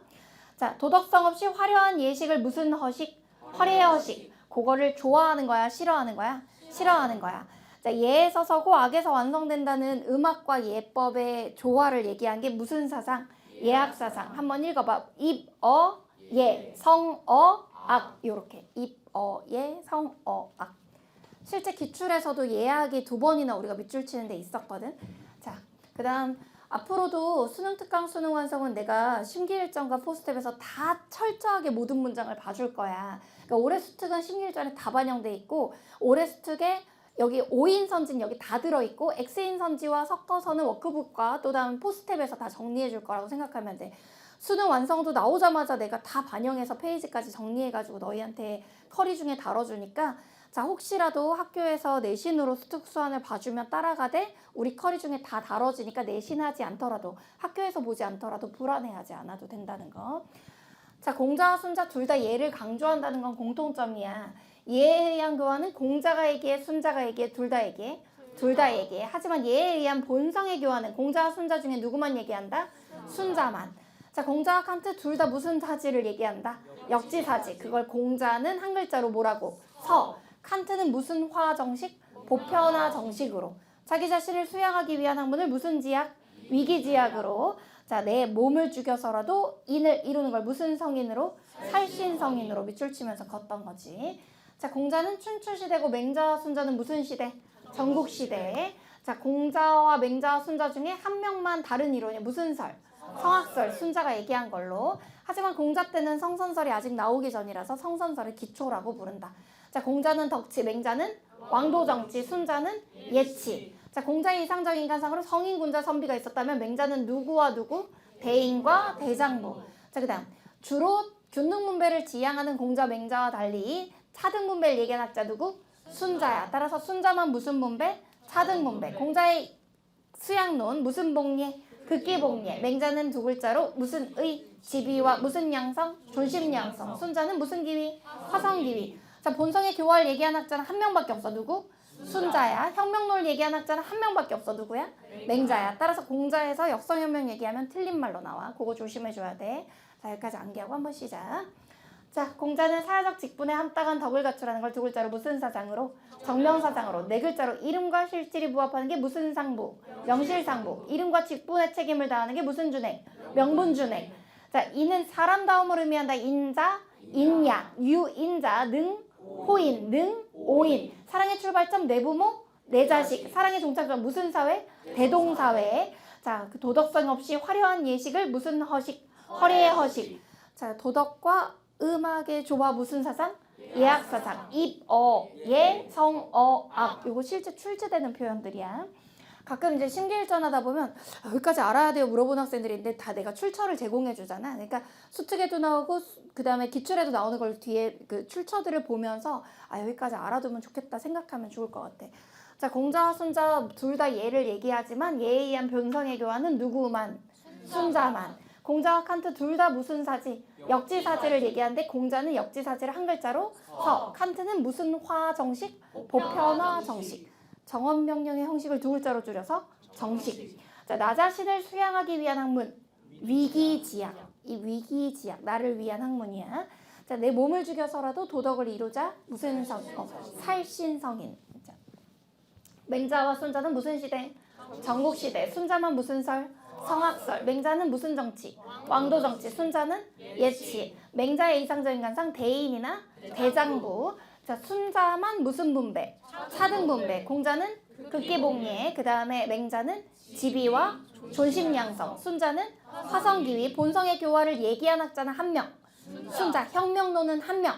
자, 도덕성 없이 화려한 예식을 무슨 허식? 허례 허식. 그거를 좋아하는 거야? 싫어하는 거야? 싫어하는 거야. 자, 예에서 서고 악에서 완성된다는 음악과 예법의 조화를 얘기한 게 무슨 사상? 예학사상. 한번 읽어봐. 입, 어, 예, 성, 어, 악. 요렇게. 입, 어, 예, 성, 어, 악. 실제 기출에서도 예학이 2번이나 우리가 밑줄 치는 데 있었거든. 자, 그 다음 앞으로도 수능 특강 수능 완성은 내가 심기일전과 포스트랩에서 다 철저하게 모든 문장을 봐줄 거야. 그러니까 올해 수특은 심기일전에 다 반영돼 있고, 올해 수특에 여기 O인 선지는 여기 다 들어있고 X인 선지와 섞어서는 워크북과 또 다음 포스트랩에서 다 정리해 줄 거라고 생각하면 돼. 수능 완성도 나오자마자 내가 다 반영해서 페이지까지 정리해가지고 너희한테 커리 중에 다뤄주니까, 자, 혹시라도 학교에서 내신으로 수특 수완을 봐주면 따라가되 우리 커리 중에 다 다뤄지니까 내신하지 않더라도, 학교에서 보지 않더라도 불안해하지 않아도 된다는 거. 자, 공자와 순자 둘 다 예를 강조한다는 건 공통점이야. 예에 의한 교화는 공자가 얘기해, 순자가 얘기해, 둘 다 얘기해? 둘 다 얘기해. 하지만 예에 의한 본성의 교화는 공자와 순자 중에 누구만 얘기한다? 순자만. 자, 공자와 칸트 둘 다 무슨 사지를 얘기한다? 역지사지. 그걸 공자는 한 글자로 뭐라고? 서. 칸트는 무슨 화 정식? 보편화 정식으로. 자기 자신을 수양하기 위한 학문을 무슨 지약? 위기지약으로. 자, 내 몸을 죽여서라도 인을 이루는 걸 무슨 성인으로? 살신성인으로 밑줄 치면서 걷던 거지. 자, 공자는 춘추시대고 맹자와 순자는 무슨 시대? 전국시대. 자, 공자와 맹자와 순자 중에 한 명만 다른 이론이 무슨 설? 성악설. 순자가 얘기한 걸로. 하지만 공자 때는 성선설이 아직 나오기 전이라서 성선설을 기초라고 부른다. 자, 공자는 덕치, 맹자는 왕도정치, 순자는 예치. 자, 공자의 이상적 인간상으로 성인, 군자, 선비가 있었다면 맹자는 누구와 누구? 대인과 대장부. 자, 그 다음 주로 균등분배를 지향하는 공자, 맹자와 달리 차등분배를 얘기한 학자 누구? 순자야. 따라서 순자만 무슨 분배? 차등분배. 공자의 수양론 무슨 복리에? 극기복리에. 맹자는 두 글자로 무슨 의? 지비와 무슨 양성? 존심양성. 순자는 무슨 기위? 화성기위. 자, 본성의 교화를 얘기한 학자는 한 명밖에 없어. 누구? 순자야. 혁명론을 얘기한 학자는 한 명밖에 없어. 누구야? 맹자야. 따라서 공자에서 역성혁명 얘기하면 틀린 말로 나와. 그거 조심해줘야 돼. 자, 여기까지 암기하고 한번 시작. 자, 공자는 사회적 직분에 합당한 덕을 갖추라는 걸 두 글자로 무슨 사상으로? 정명사상으로. 네 글자로 이름과 실질이 부합하는 게 무슨 상부? 명실상부. 이름과 직분의 책임을 다하는 게 무슨 준행? 명분준행. 자, 이는 사람다움을 의미한다. 인자, 인야, 유인자, 능호인, 능오인. 사랑의 출발점 내 부모, 내 자식. 사랑의 종착점 무슨 사회? 대동사회. 자, 그 도덕성 없이 화려한 예식을 무슨 허식? 허례의 허식. 자, 도덕과 음악의 조화 무슨 사상? 예학사상. 입, 어, 예, 성, 어, 악. 요거 실제 출제되는 표현들이야. 가끔 이제 심기일전 하다 보면 여기까지 알아야 돼요 물어보는 학생들인데 다 내가 출처를 제공해 주잖아. 그러니까 수특에도 나오고 그 다음에 기출에도 나오는 걸 뒤에 그 출처들을 보면서 아, 여기까지 알아두면 좋겠다 생각하면 좋을 것 같아. 자, 공자와 순자 둘 다 예를 얘기하지만 예에 의한 변성의 교화는 누구만? 순자만. 공자와 칸트 둘 다 무슨 사지? 역지사지를 얘기하는데 공자는 역지사지를 한 글자로 서. 칸트는 무슨 화 정식? 보편화 정식. 정언명령의 형식을 두 글자로 줄여서 정식. 자, 나 자신을 수양하기 위한 학문. 위기지약. 이 위기지약. 나를 위한 학문이야. 자, 내 몸을 죽여서라도 도덕을 이루자. 무슨 성? 살신성인. 자, 맹자와 순자는 무슨 시대? 전국시대. 순자만 무슨 설? 성악설. 맹자는 무슨 정치? 왕도 정치. 순자는 예치. 맹자의 이상적인 관상 대인이나 대장부. 자, 순자만 무슨 분배? 차등 분배. 공자는 극기복리에. 그 다음에 맹자는 지비와 존심양성. 순자는 화성기위. 본성의 교화를 얘기한 학자는 한 명. 순자. 혁명론은 한 명.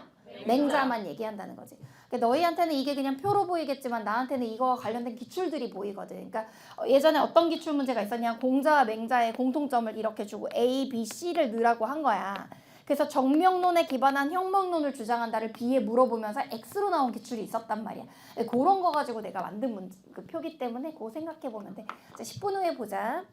맹자만 얘기한다는 거지. 그러니까 너희한테는 이게 그냥 표로 보이겠지만 나한테는 이거와 관련된 기출들이 보이거든. 그러니까 예전에 어떤 기출 문제가 있었냐. 공자와 맹자의 공통점을 이렇게 주고 A, B, C를 넣으라고 한 거야. 그래서 정명론에 기반한 혁명론을 주장한다를 B에 물어보면서 X로 나온 기출이 있었단 말이야. 그런 거 가지고 내가 만든 문제, 그 표기 때문에 그거 생각해 보면 돼. 자, 10분 후에 보자.